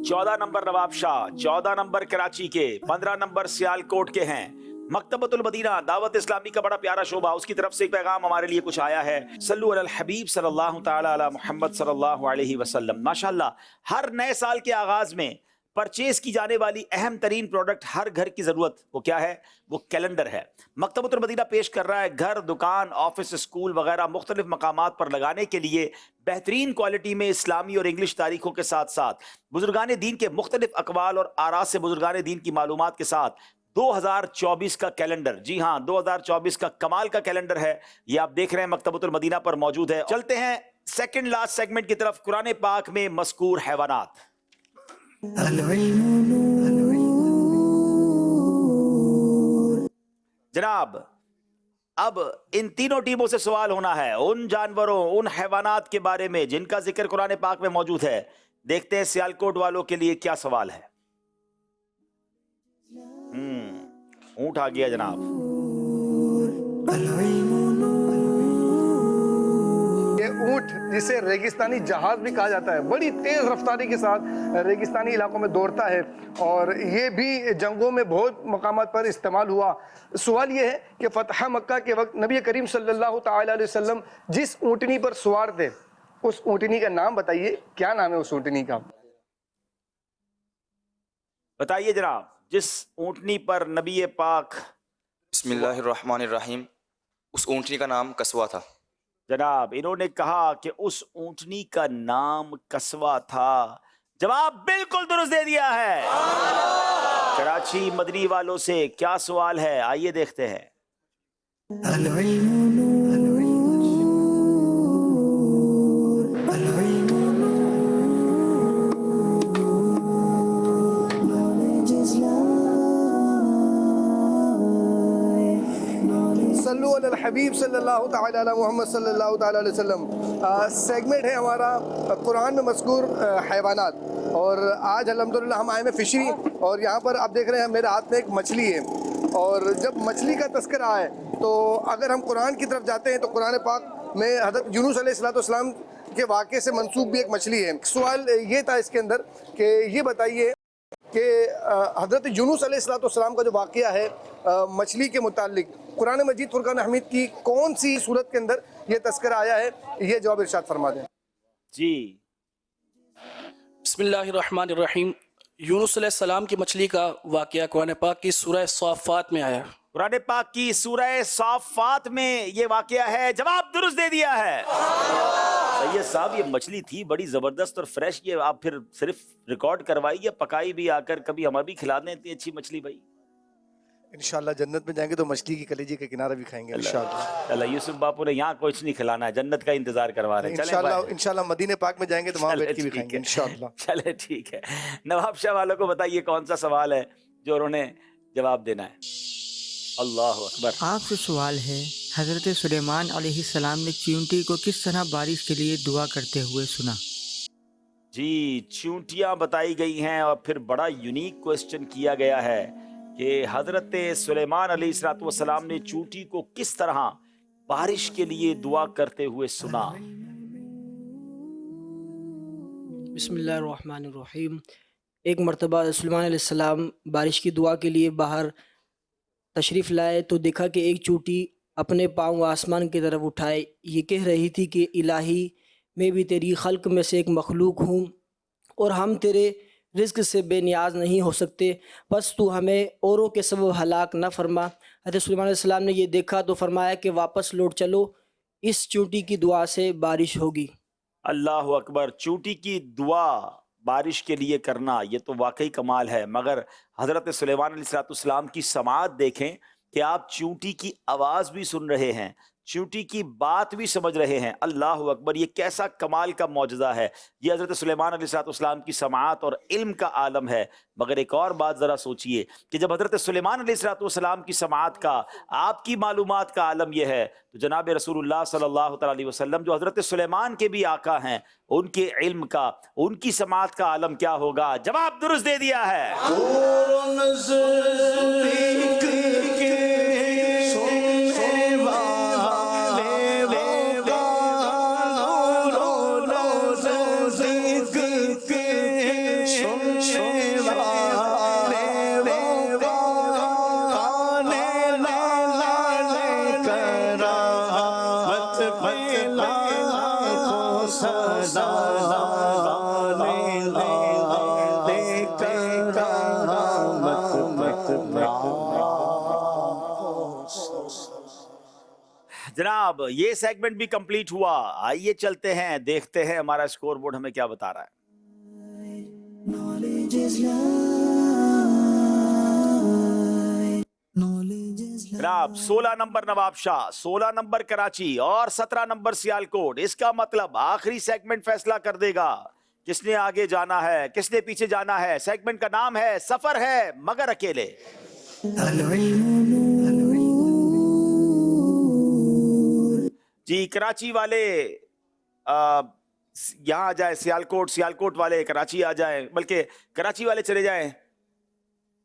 14 نمبر نواب شاہ، 14 نمبر کراچی کے، 15 نمبر سیالکوٹ کے ہیں۔ مکتبۃ المدینہ دعوت اسلامی کا بڑا پیارا شعبہ، اس کی طرف سے ایک پیغام ہمارے لیے کچھ آیا ہے۔ صلو علی الحبیب صلی اللہ تعالی علی محمد صلی اللہ علیہ وسلم۔ ماشاءاللہ ہر نئے سال کے آغاز میں پرچیز کی جانے والی اہم ترین پروڈکٹ ہر گھر کی ضرورت وہ کیا ہے؟ وہ کیلنڈر ہے۔ مکتبۃ المدینہ پیش کر رہا ہے گھر، دکان، آفس، اسکول وغیرہ مختلف مقامات پر لگانے کے لیے بہترین کوالٹی میں اسلامی اور انگلش تاریخوں کے ساتھ ساتھ بزرگان دین کے مختلف اقوال اور آراء سے بزرگان دین کی معلومات کے ساتھ 2024 کا کیلنڈر۔ جی ہاں، 2024 کا کمال کا کیلنڈر ہے، یہ آپ دیکھ رہے ہیں مکتبۃ المدینہ پر موجود ہے۔ چلتے ہیں سیکنڈ لاسٹ سیگمنٹ کی طرف، قرآن پاک میں مذکور حیوانات۔ جناب اب ان تینوں ٹیموں سے سوال ہونا ہے ان جانوروں، ان حیوانات کے بارے میں جن کا ذکر قرآن پاک میں موجود ہے۔ دیکھتے ہیں سیالکوٹ والوں کے لیے کیا سوال ہے۔ اونٹ آ گیا جناب۔ یہ اونٹ جسے ریگستانی جہاز بھی کہا جاتا ہے، بڑی تیز رفتاری کے ساتھ ریگستانی علاقوں میں دوڑتا ہے اور یہ بھی جنگوں میں بہت مقامات پر استعمال ہوا۔ سوال یہ ہے کہ فتح مکہ کے وقت نبی کریم صلی اللہ تعالی علیہ وسلم جس اونٹنی پر سوار تھے اس اونٹنی کا نام بتائیے، کیا نام ہے اس اونٹنی کا؟ بتائیے جناب، جس اونٹنی پر نبی پاک بسم اللہ الرحمن الرحیم، اس اونٹنی کا نام کسوا تھا۔ جناب انہوں نے کہا کہ اس اونٹنی کا نام کسوا تھا۔ جواب بالکل درست دے دیا ہے۔ کراچی مدنی والوں سے کیا سوال ہے، آئیے دیکھتے ہیں۔ صلو علی الحبیب صلی اللہ تعالی علی محمد صلی اللہ تعالی علیہ وسلم۔ سیگمنٹ ہے ہمارا قرآن میں مذکور حیوانات۔ اور آج الحمدللہ ہم آئے ہیں فشری، اور یہاں پر آپ دیکھ رہے ہیں میرے ہاتھ میں ایک مچھلی ہے، اور جب مچھلی کا تذکرہ ہے تو اگر ہم قرآن کی طرف جاتے ہیں تو قرآن پاک میں حضرت یونس علیہ السلام کے واقعے سے منسوب بھی ایک مچھلی ہے۔ سوال یہ تھا اس کے اندر کہ یہ بتائیے کہ حضرت یونس علیہ السلام کا جو واقعہ ہے مچھلی کے متعلق، قرآن مجید فرقان حمید کی کون سی صورت کے اندر یہ تذکرہ آیا ہے؟ یہ جواب ارشاد فرما دیں جی۔ بسم اللہ الرحمن الرحیم۔ یونس علیہ السلام کی مچھلی کا واقعہ قرآن پاک کی سورہ صافات میں آیا۔ قرآن پاک کی سورہ صافات میں یہ واقعہ ہے، جواب درست دے دیا ہے سید صاحب۔ یہ مچھلی تھی بڑی زبردست اور فریش، یہ آپ پھر صرف ریکارڈ کروائی یا پکائی بھی آ کر کبھی ہمیں بھی کھلا دیں اتنی اچھی مچھلی بھائی؟ انشاءاللہ جنت میں جائیں گے تو مچھلی کی کلیجے کا کنارہ بھی کھائیں گے انشاءاللہ۔ اللہ یوسف باپو نے یہاں کچھ نہیں کھلانا ہے، جنت کا انتظار کروا رہے ہیں۔ انشاءاللہ مدینے پاک میں جائیں گے تو وہاں بیٹھ کے بھی کھائیں گے انشاءاللہ۔ چلے ٹھیک ہے، نواب شاہ والوں کو بتائیے کون سا سوال ہے جو انہوں نے جواب دینا ہے؟ اللہ اکبر۔ آپ سے سوال ہے، حضرت سلیمان علیہ السلام نے چیونٹی کو کس طرح بارش کے لیے دعا کرتے ہوئے سنا؟ جی، چونٹیاں بتائی گئی ہیں اور پھر بڑا یونیک کوسچن کیا گیا ہے کہ حضرت سلیمان علیہ السلام نے چونٹی کو کس طرح بارش کے لیے دعا کرتے ہوئے سنا؟ بسم اللہ الرحمن الرحیم۔ ایک مرتبہ سلیمان علیہ السلام بارش کی دعا کے لیے باہر تشریف لائے تو دیکھا کہ ایک چونٹی اپنے پاؤں آسمان کی طرف اٹھائے یہ کہہ رہی تھی کہ الہی میں بھی تیری خلق میں سے ایک مخلوق ہوں اور ہم تیرے رزق سے بے نیاز نہیں ہو سکتے، بس تو ہمیں اوروں کے سبب ہلاک نہ فرما۔ حضرت سلیمان علیہ السلام نے یہ دیکھا تو فرمایا کہ واپس لوٹ چلو، اس چونٹی کی دعا سے بارش ہوگی۔ اللہ اکبر۔ چونٹی کی دعا بارش کے لیے کرنا یہ تو واقعی کمال ہے، مگر حضرت سلیمان علیہ السلام کی سماعت دیکھیں کہ آپ چونٹی کی آواز بھی سن رہے ہیں، چونٹی کی بات بھی سمجھ رہے ہیں۔ اللہ اکبر، یہ کیسا کمال کا معجزہ ہے۔ یہ حضرت سلیمان علیہ السلام کی سماعت اور علم کا عالم ہے۔ مگر ایک اور بات ذرا سوچئے کہ جب حضرت سلیمان علیہ السلام کی سماعت کا، آپ کی معلومات کا عالم یہ ہے، تو جناب رسول اللہ صلی اللہ تعالی علیہ وسلم جو حضرت سلیمان کے بھی آقا ہیں، ان کے علم کا، ان کی سماعت کا عالم کیا ہوگا؟ جواب درست دے دیا ہے۔ جناب یہ سیگمنٹ بھی کمپلیٹ ہوا، آئیے چلتے ہیں دیکھتے ہیں ہمارا اسکور بورڈ ہمیں کیا بتا رہا ہے۔ جناب 16 نمبر نواب شاہ، 16 نمبر کراچی اور 17 نمبر سیالکوٹ۔ اس کا مطلب آخری سیگمنٹ فیصلہ کر دے گا کس نے آگے جانا ہے کس نے پیچھے جانا ہے۔ سیگمنٹ کا نام ہے سفر ہے مگر اکیلے۔ جی کراچی والے یہاں آ جائیں، سیالکوٹ والے کراچی آ جائیں، بلکہ کراچی والے چلے جائیں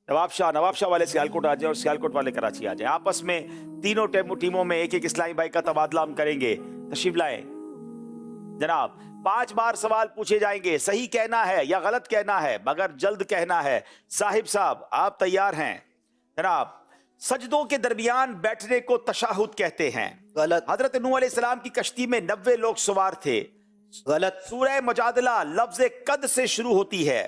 نواب شاہ والے سیالکوٹ آ جائیں اور سیالکوٹ والے کراچی آ جائیں۔ آپس میں تینوں ٹیموں میں ایک ایک اسلامی بھائی کا تبادلہ ہم کریں گے، تشریف لائیں جناب۔ 5 بار سوال پوچھے جائیں گے، صحیح کہنا ہے یا غلط کہنا ہے مگر جلد کہنا ہے۔ صاحب صاحب آپ تیار ہیں؟ جناب سجدوں کے درمیان بیٹھنے کو تشہد کہتے ہیں۔ غلط۔ حضرت نوح علیہ السلام کی کشتی میں 90 لوگ سوار تھے۔ غلط۔ سورہ مجادلہ لفظ قد سے شروع ہوتی ہے۔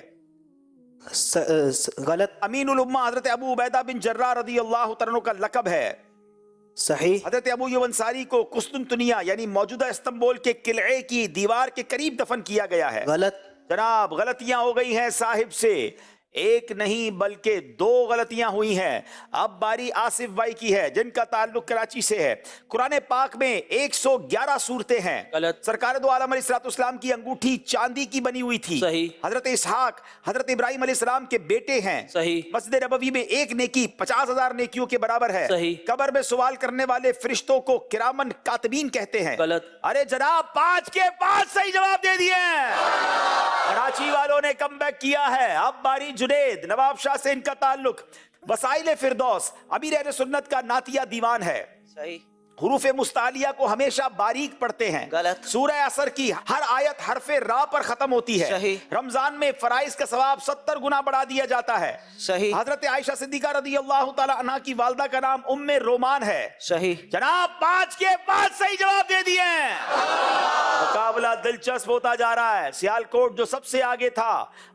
غلط۔ امین الامہ حضرت ابو عبیدہ بن جراح رضی اللہ عنہ کا لقب ہے۔ صحیح۔ حضرت ابو ایوب انصاری کو قسطنطنیہ یعنی موجودہ استنبول کے قلعے کی دیوار کے قریب دفن کیا گیا ہے۔ غلط۔ جناب غلطیاں ہو گئی ہیں صاحب سے۔ एक नहीं बल्कि 2 गलतियां हुई हैं। अब बारी आसिफ भाई की है जिनका ताल्लुक कराची से है। कुरान पाक में 111 सूरतें हैं। गलत। सरकार दो आलम अलैहिस्सलाम की अंगूठी चांदी की बनी हुई थी। सही। हजरत इसहाक हजरत इब्राहिम अलैहिस्सलाम के बेटे हैं। सही। मस्जिद नबवी में एक नेकी 50,000 नेकियों के बराबर है। सही। कब्र में सवाल करने वाले फरिश्तों को किरामन कातिबीन कहते हैं। गलत। अरे जनाब 5 के 5 सही जवाब दे दिए हैं। कराची वालों ने कमबैक किया है। अब बारी जुनैद नवाब शाह से इनका ताल्लुक। वसाइल फिरदौस अमीर अहले सुन्नत का नातिया दीवान है। सही। हुरूफ मुस्तालिया को हमेशा बारीक पढ़ते हैं। गलत। सूरह असर की हर आयत हरफे रा पर खत्म होती है। सही। रमजान में फराइज का सवाब 70 गुना बढ़ा दिया जाता है। सही। हजरत आयशा सिद्दीका रदी अल्लाह ताला अन्हा की वालदा का नाम उम्मे रोमान है। सही। जनाब 5 के 5 सही जवाब दे दिए हैं। मुकाबला दिलचस्प होता जा रहा है। सियालकोट जो सबसे आगे था,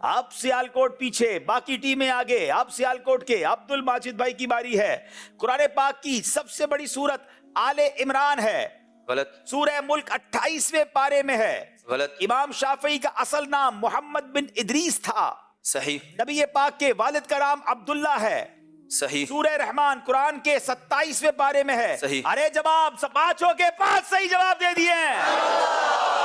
अब सियालकोट पीछे, बाकी टीमें आगे। अब सियालकोट के अब्दुल माजिद भाई की बारी है। कुरान पाक की सबसे बड़ी सूरत आले इमरान है। गलत। सूरह मुल्क 28वें पारे में है। गलत। इमाम शाफई का असल नाम मोहम्मद बिन इदरीस था। सही। नबी पाक के वालिद का नाम अब्दुल्ला है। सही। सूरह रहमान कुरान के 27वें पारे में है। सही। अरे जवाब 5 के 5 सही जवाब दे दिए हैं।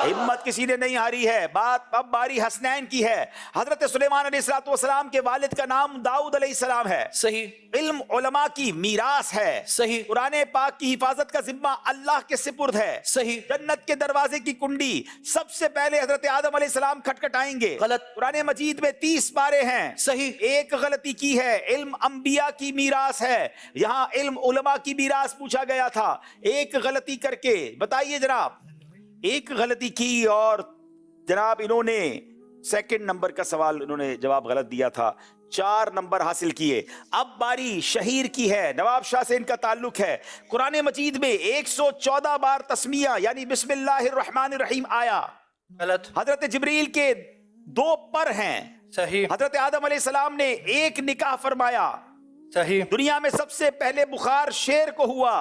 हिम्मत किसी ने नहीं हारी है। बात अब बारी हसनैन की है। हजरत सुलेमान अलैहिस्सलाम के वालिद का नाम दाऊद अलैहिस्सलाम है। सही। इल्म उलमा की मीरास है। सही। कुरान पाक की हिफाजत का जिम्मा अल्लाह के सिपुर्द है। सही। जन्नत के दरवाजे की कुंडी सबसे पहले हजरत आदम अलैहिस्सलाम खटखटाएंगे। गलत। कुरान मजीद में 30 पारे हैं। सही। एक गलती की है। इल्म अंबिया की मीरास है। यहां इल्म उलमा की मीरास पूछा गया था। एक गलती करके बताइए जनाब, एक गलती की और जनाब इन्होंने सेकंड नंबर का सवाल इन्होंने जवाब गलत दिया था। 4 नंबर हासिल किए। अब बारी शहीर की है। नवाब शाह से इनका ताल्लुक है। कुरान मजीद में 114 बार तस्मिया यानी बिस्मिल्लाहिर्रहमानिर्रहीम आया। गलत। हजरत जिब्रील के 2 पर हैं। सही। हजरत आदम अलैहिस्सलाम ने एक निकाह फरमाया। सही। दुनिया में सबसे पहले बुखार शेर को हुआ।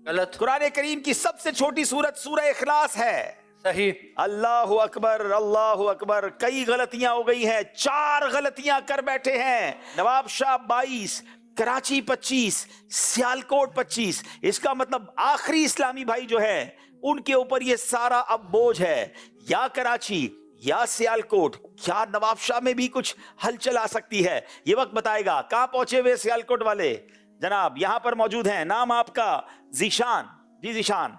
गलत। कुरान करीम की सबसे छोटी सूरत सूरह इखलास है। सही। अल्लाहु अकबर, अल्लाहु अकबर। कई गलतियां हो गई हैं। 4 गलतियां कर बैठे हैं। नवाब शाह 22, कराची 25, सियालकोट 25। इसका मतलब आखिरी इस्लामी भाई जो है उनके ऊपर ये सारा अब बोझ है। या कराची या सियालकोट, क्या नवाब शाह में भी कुछ हलचल आ सकती है? ये वक्त बताएगा। कहां पहुंचे हुए सियालकोट वाले जनाब? यहां पर मौजूद हैं। नाम आपका? जीशान। जी जीशान।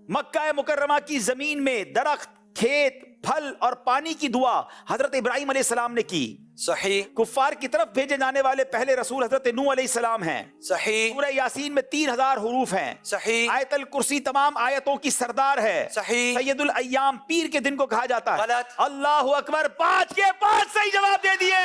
मक्का मुकर्रमा की जमीन में दरख्त, खेत, फल और पानी की दुआ हजरत इब्राहिम अलैहिस्सलाम ने की। सही। कुफ्फार की तरफ भेजे जाने वाले पहले रसूल हजरत नूह अलैहिस्सलाम हैं। सही। सूरह यासीन में 3000 हुरूफ हैं। सही। आयतल कुर्सी तमाम आयतों की सरदार है। सही। सैयदुल अय्याम पीर के दिन को कहा जाता है। गलत। अल्लाहु अकबर। 5 के 5 सही जवाब दे दिए।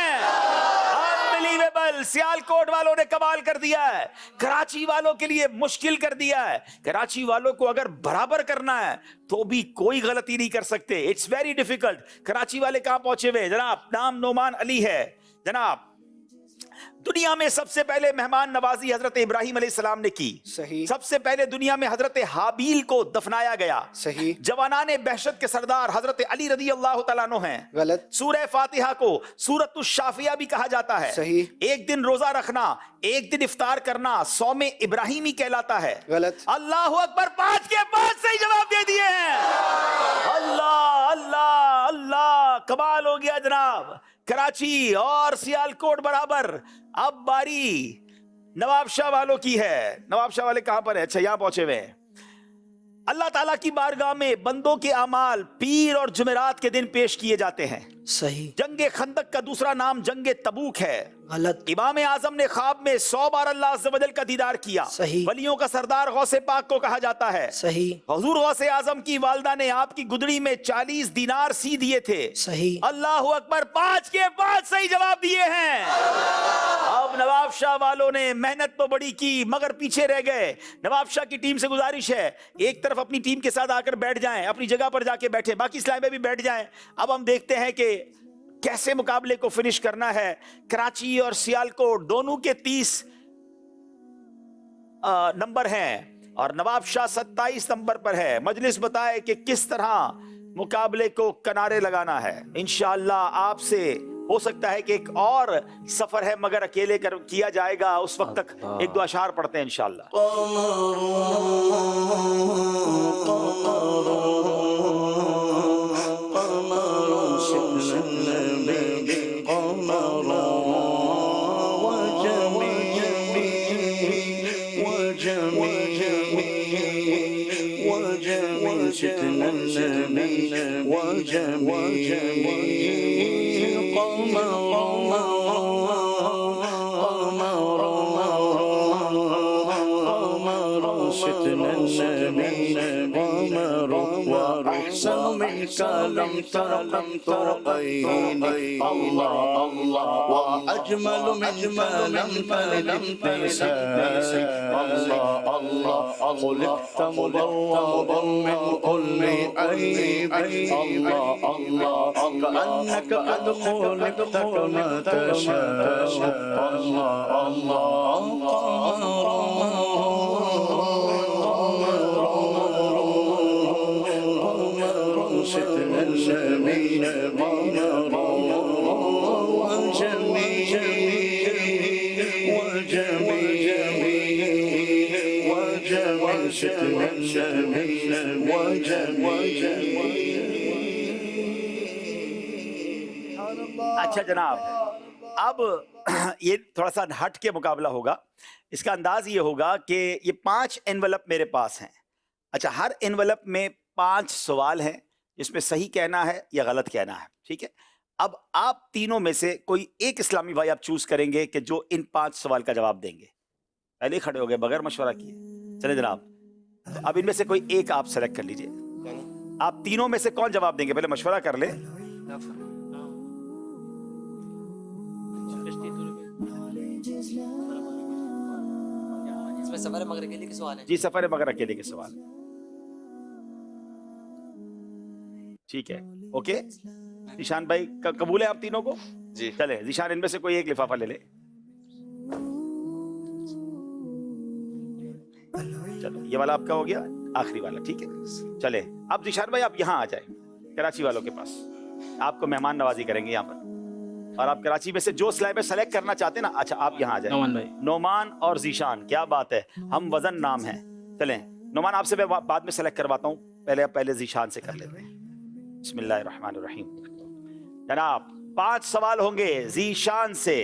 अनबिलीवेबल। सियालकोट वालों ने कमाल कर दिया है। कराची वालों के लिए मुश्किल कर दिया है। कराची वालों को अगर बराबर करना है तो भी कोई गलती नहीं कर सकते। It's very difficult. कराची वाले कहां पहुंचे हुए जनाब? नाम नोमान अली है जनाब। दुनिया में सबसे पहले मेहमान नवाजी हजरत इब्राहिम अलैहिस्सलाम ने की। सही। सबसे पहले दुनिया में हजरत हाबील को दफनाया गया। सही। जवानाने बहशत के सरदार हजरत अली रदी अल्लाह तआला अन्हु हैं। गलत। सूरह फातिहा को सूरतुश शाफिया भी कहा जाता है। सही। एक दिन रोजा रखना, एक दिन इफ्तार करना सौमे इब्राहिमी कहलाता है। गलत। अल्लाहु अकबर। 5 के 5 सही जवाब दे दिए हैं। अल्लाह अल्लाह अल्लाह, कमाल हो गया जनाब। कराची और सियालकोट बराबर। अब बारी नवाब शाह वालों की है। नवाब शाह वाले कहां पर है? अच्छा, यहां पहुंचे हुए हैं। अल्लाह ताला की बारगाह में बंदों के अमाल पीर और जुमेरात के दिन पेश किए जाते हैं। सही। जंगे खंदक का दूसरा नाम जंगे तबूक है। गलत। इमाम आजम ने ख्वाब में 100 बार अल्लाह अज़्ज़ व जल का दीदार किया। सही। वलियों का सरदार गौसे पाक को कहा जाता है। सही। हुजूर गौसे आजम की वालदा ने आपकी गुदड़ी में 40 दिनार सी दिए थे। सही। अल्लाहु अकबर। 5 के 5 सही जवाब दिए हैं। अब नवाब शाह वालों ने मेहनत तो बड़ी की मगर पीछे रह गए। नवाब शाह की टीम से गुजारिश है, एक तरफ अपनी टीम के साथ आकर बैठ जाएं, अपनी जगह पर जाके बैठे, बाकी इस्लाम में भी बैठ जाएं। अब हम देखते हैं कि कैसे मुकाबले को फिनिश करना है। कराची और सियालकोट दोनों के 30 नंबर हैं और नवाब शाह 27 नंबर पर है। मजलिस बताए कि किस तरह मुकाबले को किनारे लगाना है। इंशाअल्लाह आपसे हो सकता है कि एक और सफर है मगर अकेले किया जाएगा, उस वक्त तक एक दो अशार पढ़ते हैं इंशाअल्लाह। وأحسن منك لم تر عيني الله وأجمل منك لم تلد نسائي الله خلقت مبررا من كل عيب الله كأنك قد خلقت كما تشاء अच्छा जनाब, अब ये थोड़ा सा हट के मुकाबला होगा। इसका अंदाज ये होगा कि ये 5 एनवलप मेरे पास हैं। अच्छा, हर एनवलप में 5 सवाल हैं जिसमें सही कहना है या गलत कहना है, ठीक है। अब आप तीनों में से कोई एक इस्लामी भाई आप चूज करेंगे कि जो इन 5 सवाल का जवाब देंगे। पहले ही खड़े हो गए बगैर मशवरा किए। चले जनाब, तो अब इनमें से कोई एक आप सेलेक्ट कर लीजिए। आप तीनों में से कौन जवाब देंगे, पहले मशवरा कर ले। सफर मगर अकेले के सवाल है जी, सफर मगर अकेले के सवाल, ठीक है। ओके जीशान भाई, कबूल है आप तीनों को? जी। चले जीशान, इनमें से कोई एक लिफाफा ले ले। चलो, ये वाला आपका हो गया, आखिरी वाला, ठीक है। चले अब जीशान भाई आप यहाँ आ जाए कराची वालों के पास, आपको मेहमान नवाजी करेंगे यहाँ पर। और आप कराची में से जो स्लैब सेलेक्ट करना चाहते हैं ना, अच्छा आप यहाँ आ जाए। नोमान भाई, नोमान और जीशान, क्या बात है, हम वजन नाम है। चलें नोमान, आपसे मैं बाद में सेलेक्ट करवाता हूँ, पहले जीशान से कर लेते हैं। बिस्मिल्लाहिर्रहमानिर्रहीम। जनाब 5 सवाल होंगे जीशान से।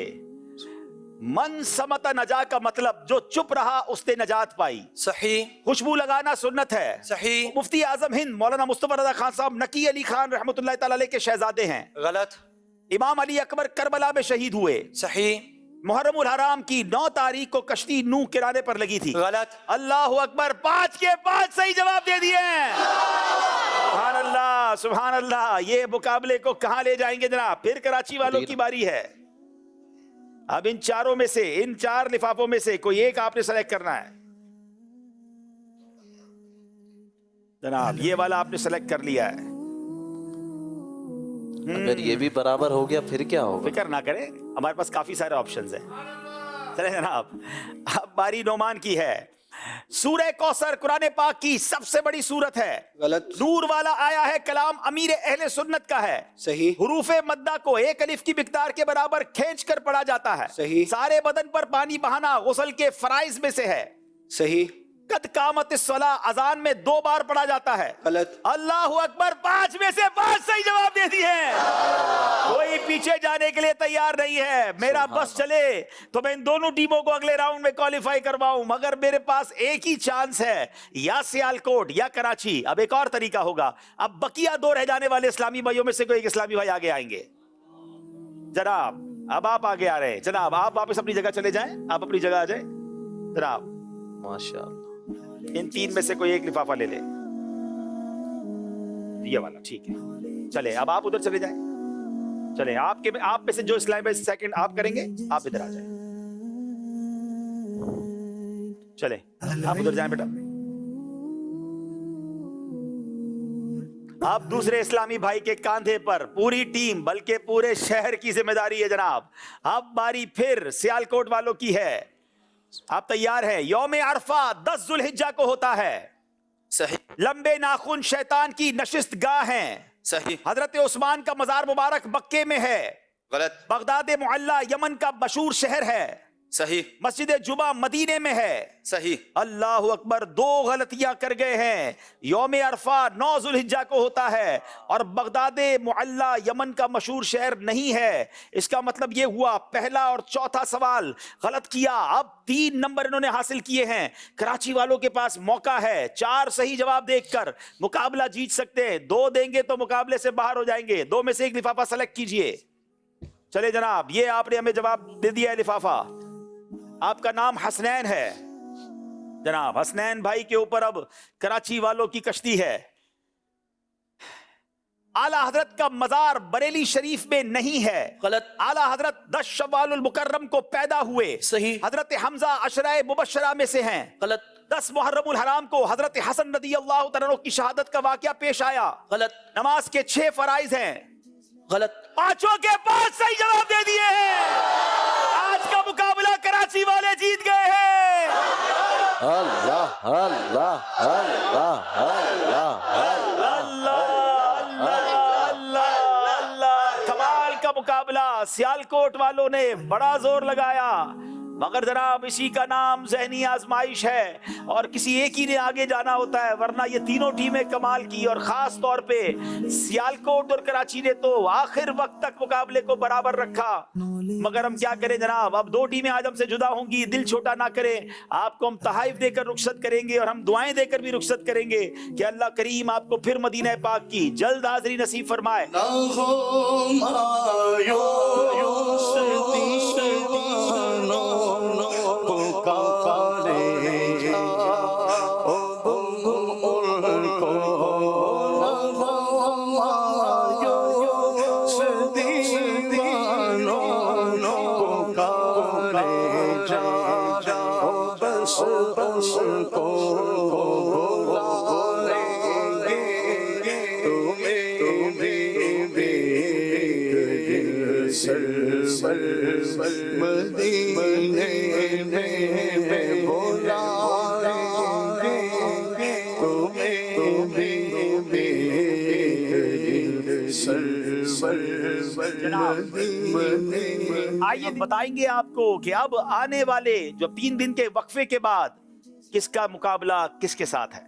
मन समत नजा का मतलब जो चुप रहा उसने नजात पाई। सही। खुशबू लगाना सुन्नत है। सही। मुफ्ती आजम हिंद मौलाना मुस्तफा रजा खान साहब नकी अली खान रहमतुल्लाह तआला अलैह के शहजादे हैं। गलत। इमाम अली अकबर करबला में शहीद हुए। सही। मुहर्रमुल हराम की 9 तारीख को कश्ती नूह किनारे पर लगी थी। गलत। अल्लाह अकबर, 5 के 5 सही जवाब दे दिए हैं। सुभान अल्लाह, सुभान अल्लाह। ये मुकाबले को कहां ले जाएंगे जनाब? फिर कराची वालों की बारी है। अब इन चारों में से, इन 4 लिफाफों में से कोई एक आपने सेलेक्ट करना है जनाब। ये वाला आपने सेलेक्ट कर लिया है। अगर ये भी बराबर हो गया फिर क्या होगा? फिक्र ना करें, हमारे पास काफी सारे ऑप्शंस हैं। चले जनाब, अब बारी नोमान की है। सूरह कौसर कुरान पाक की सबसे बड़ी सूरत है। गलत। नूर वाला आया है, कलाम अमीर अहले सुन्नत का है। सही। हुरूफे मद्दा को 1 अलिफ की मिकदार के बराबर खींच कर पढ़ा जाता है। सही। सारे बदन पर पानी बहाना गुस्ल के फराइज में से है। सही। कद कामत सला अजान में 2 बार पढ़ा जाता है। गलत। अल्लाह अकबर, 5 में से 5 सही जवाब दे दिए हैं। कोई पीछे जाने के लिए तैयार नहीं है। मेरा बस चले तो मैं इन दोनों टीमों को अगले राउंड में क्वालिफाई करवाऊं, मगर मेरे पास एक ही चांस है, या सियालकोट या कराची। अब एक और तरीका होगा, अब बकिया 2 रह जाने वाले इस्लामी भाइयों में से कोई एक इस्लामी भाई आगे आएंगे। जनाब अब आप आगे आ रहे हैं। जनाब आप वापस अपनी जगह चले जाएं, आप अपनी जगह आ जाएं जनाब। माशाअल्लाह। इन 3 में से कोई एक लिफाफा ले ले, ये वाला, ठीक है। चले अब आप उधर चले जाएं। चले आप में से जो इस्लाम सेकंड आप करेंगे, आप इधर आ जाएं। चले आप उधर जाएं बेटा। अब दूसरे इस्लामी भाई के कांधे पर पूरी टीम बल्कि पूरे शहर की जिम्मेदारी है जनाब। अब बारी फिर सियालकोट वालों की है। आप तैयार हैं? यौम अरफा 10 जुल्हिज्जा को होता है। सही। लंबे नाखून शैतान की नशिस्त गाह हैं। सही। हजरत उस्मान का मजार मुबारक मक्के में है। غلط. بغداد معلا یمن کا مشہور شہر ہے. صحیح. مسجد جمعہ مدینے میں ہے. صحیح. اللہ اکبر. 2 غلطیاں کر گئے ہیں. یوم عرفہ 9 ذوالحجہ کو ہوتا ہے اور بغداد معلا یمن کا مشہور شہر نہیں ہے. اس کا مطلب یہ ہوا پہلا اور چوتھا سوال غلط کیا. اب 3 نمبر انہوں نے حاصل کیے ہیں. کراچی والوں کے پاس موقع ہے 4 صحیح جواب دیکھ کر مقابلہ جیت سکتے ہیں. 2 دیں گے تو مقابلے سے باہر ہو جائیں گے. 2 میں سے ایک لفافہ سلیکٹ کیجئے. چلے جناب, یہ آپ نے ہمیں جواب دے دیا ہے لفافہ. آپ کا نام حسنین ہے جناب. حسنین بھائی کے اوپر اب کراچی والوں کی کشتی ہے. اعلیٰ حضرت کا مزار بریلی شریف میں نہیں ہے. غلط. اعلیٰ حضرت 10 شوال المکرم کو پیدا ہوئے. صحیح. حضرت حمزہ عشرہ مبشرہ میں سے ہیں. غلط. 10 محرم الحرام کو حضرت حسن رضی اللہ تعالیٰ عنہ کی شہادت کا واقعہ پیش آیا. غلط. نماز کے 6 فرائض ہیں. غلط. 5 کے 5 صحیح جواب دے دیے ہیں. آج کا مقابلہ کراچی والے جیت گئے ہیں. اللہ اللہ اللہ اللہ. کمال کا مقابلہ. سیالکوٹ والوں نے بڑا زور لگایا مگر جناب اسی کا نام ذہنی آزمائش ہے اور کسی ایک ہی نے آگے جانا ہوتا ہے, ورنہ یہ تینوں ٹیمیں کمال کی اور خاص طور پہ سیالکوٹ اور کراچی نے تو آخر وقت تک مقابلے کو برابر رکھا. مگر ہم کیا کریں جناب, اب 2 ٹیمیں آج ہم سے جدا ہوں گی. دل چھوٹا نہ کریں. آپ کو ہم تحائف دے کر رخصت کریں گے اور ہم دعائیں دے کر بھی رخصت کریں گے کہ اللہ کریم آپ کو پھر مدینہ پاک کی جلد حاضری نصیب فرمائے. آئیے بتائیں گے آپ کو کہ اب آنے والے جو 3 دن کے وقفے کے بعد کس کا مقابلہ کس کے ساتھ ہے.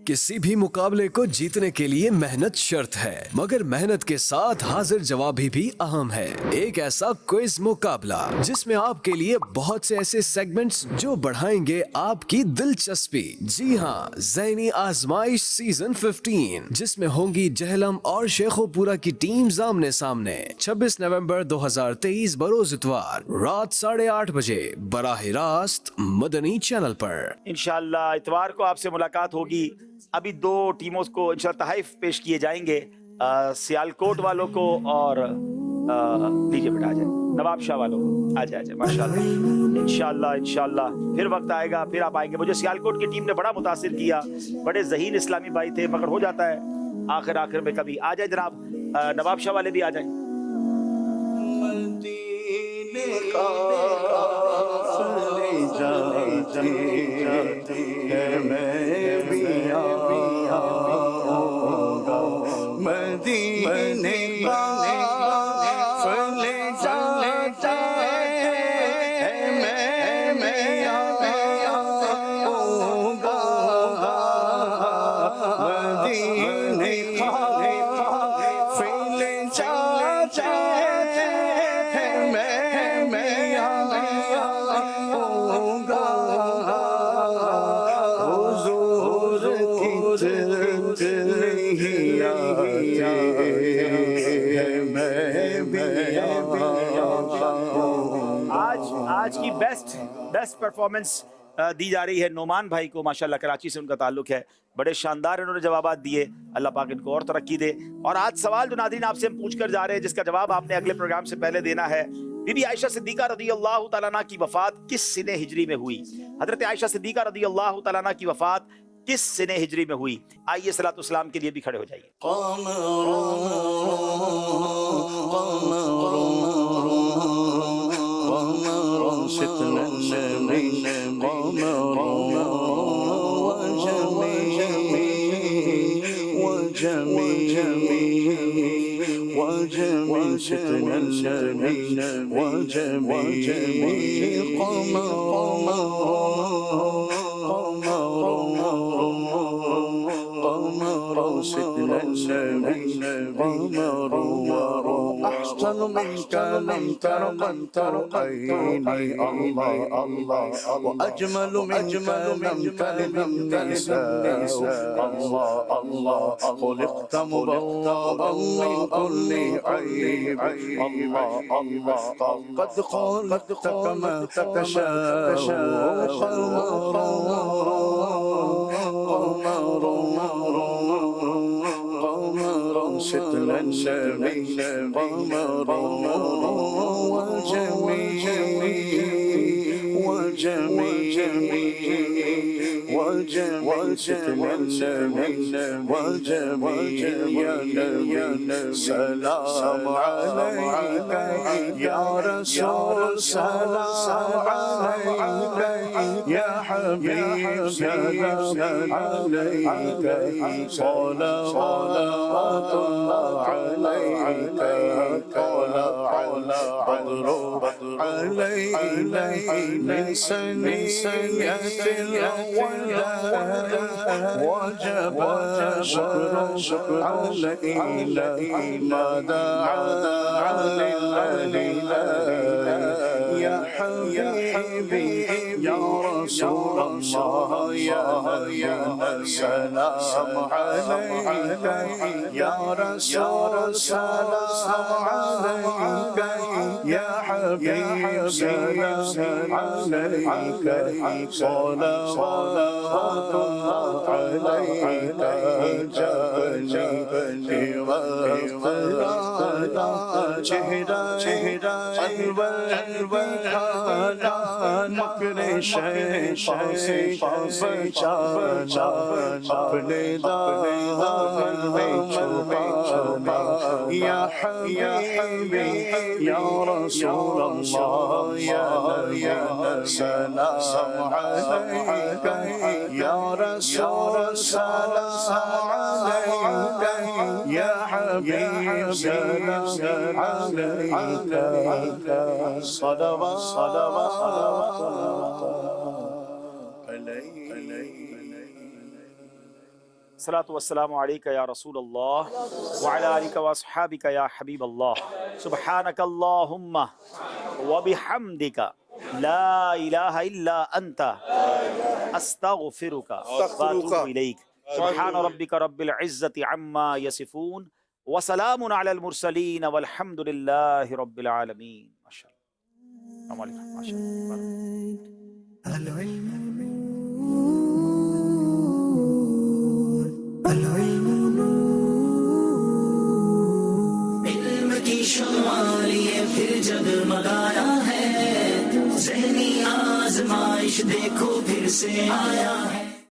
کسی بھی مقابلے کو جیتنے کے لیے محنت شرط ہے مگر محنت کے ساتھ حاضر جوابی بھی اہم ہے. ایک ایسا کوئز مقابلہ جس میں آپ کے لیے بہت سے ایسے سیگمنٹس جو بڑھائیں گے آپ کی دلچسپی. جی ہاں, ذہنی آزمائش سیزن 15 جس میں ہوں گی جہلم اور شیخو پورا کی ٹیم آمنے سامنے. 26 نومبر 2023 بروز اتوار رات 8:30 بجے براہ راست مدنی چینل پر. انشاءاللہ اتوار کو آپ سے ملاقات ہوگی. ابھی 2 ٹیموں کو انشاءاللہ تحائف پیش کیے جائیں گے, سیالکوٹ والوں کو اور لیجیے بیٹا جائے نواب شاہ والوں کو. آ جائے ماشاءاللہ انشاءاللہ پھر وقت آئے گا, پھر آپ آئیں گے. مجھے سیالکوٹ کی ٹیم نے بڑا متاثر کیا, بڑے ذہین اسلامی بھائی تھے مگر ہو جاتا ہے آخر میں کبھی. آ جائے جناب, نواب شاہ والے بھی آ جائیں. آج کی بیسٹ پرفارمنس دی جا رہی ہے نعمان بھائی کو. ماشاءاللہ کراچی سے ان کا تعلق ہے, بڑے شاندار انہوں نے جوابات دیے. اللہ پاک ان کو اور ترقی دے. اور آج سوال جو ناظرین آپ سے ہم پوچھ کر جا رہے ہیں جس کا جواب آپ نے اگلے پروگرام سے پہلے دینا ہے, بی بی عائشہ صدیقہ رضی اللہ تعالیٰ عنہ کی وفات کس سنہ ہجری میں ہوئی؟ حضرت عائشہ صدیقہ رضی اللہ تعالیٰ عنہ کی وفات کس سنہ ہجری میں ہوئی؟ آئیے صلاۃ والسلام کے لیے بھی کھڑے ہو جائیے. ستنا النبي وجميع قمر ستنا النبي قمر أحسن منك لم تر قد ترقيني الله الله وأجمل منك لم تلد النساء الله الله خلقت مبرأ من كل عيب الله الله قد خلقت كما تشاء قمر ستنا النبي قمر والجميع ستنا النبي والجميع سلام عليك يا رسول سلام عليك يا حبيب سلام عليك صلوات الله عليك بدر علينا من سنية الأولى وجب شكر علينا ما دعا لله يا حبيبي يا رسول الله يا سلام عليك يا رسول سلام عليك يا حبيب سلام عليك صلوات الله عليك جاني واغفر چہرہ مکر شیطان سے بچانا اپنے دامن میں چھپانا یا حبیبی یا رسول اللہ یا سلام علیک یا رسول سلام علیک یا حبیب سلام علیک صلوات الصلاة والسلام عليك يا رسول الله وعلى آلك وأصحابك يا حبيب الله سبحانك اللهم وبحمدك لا إله إلا أنت أستغفرك وأتوب إليك سبحان ربك رب العزة عما يصفون وسلام على المرسلين والحمد لله رب العالمين ما شاء الله السلام عليكم ما شاء الله علم کی شمع لیے پھر جگمگایا ہے ذہنی آزمائش دیکھو پھر سے آیا ہے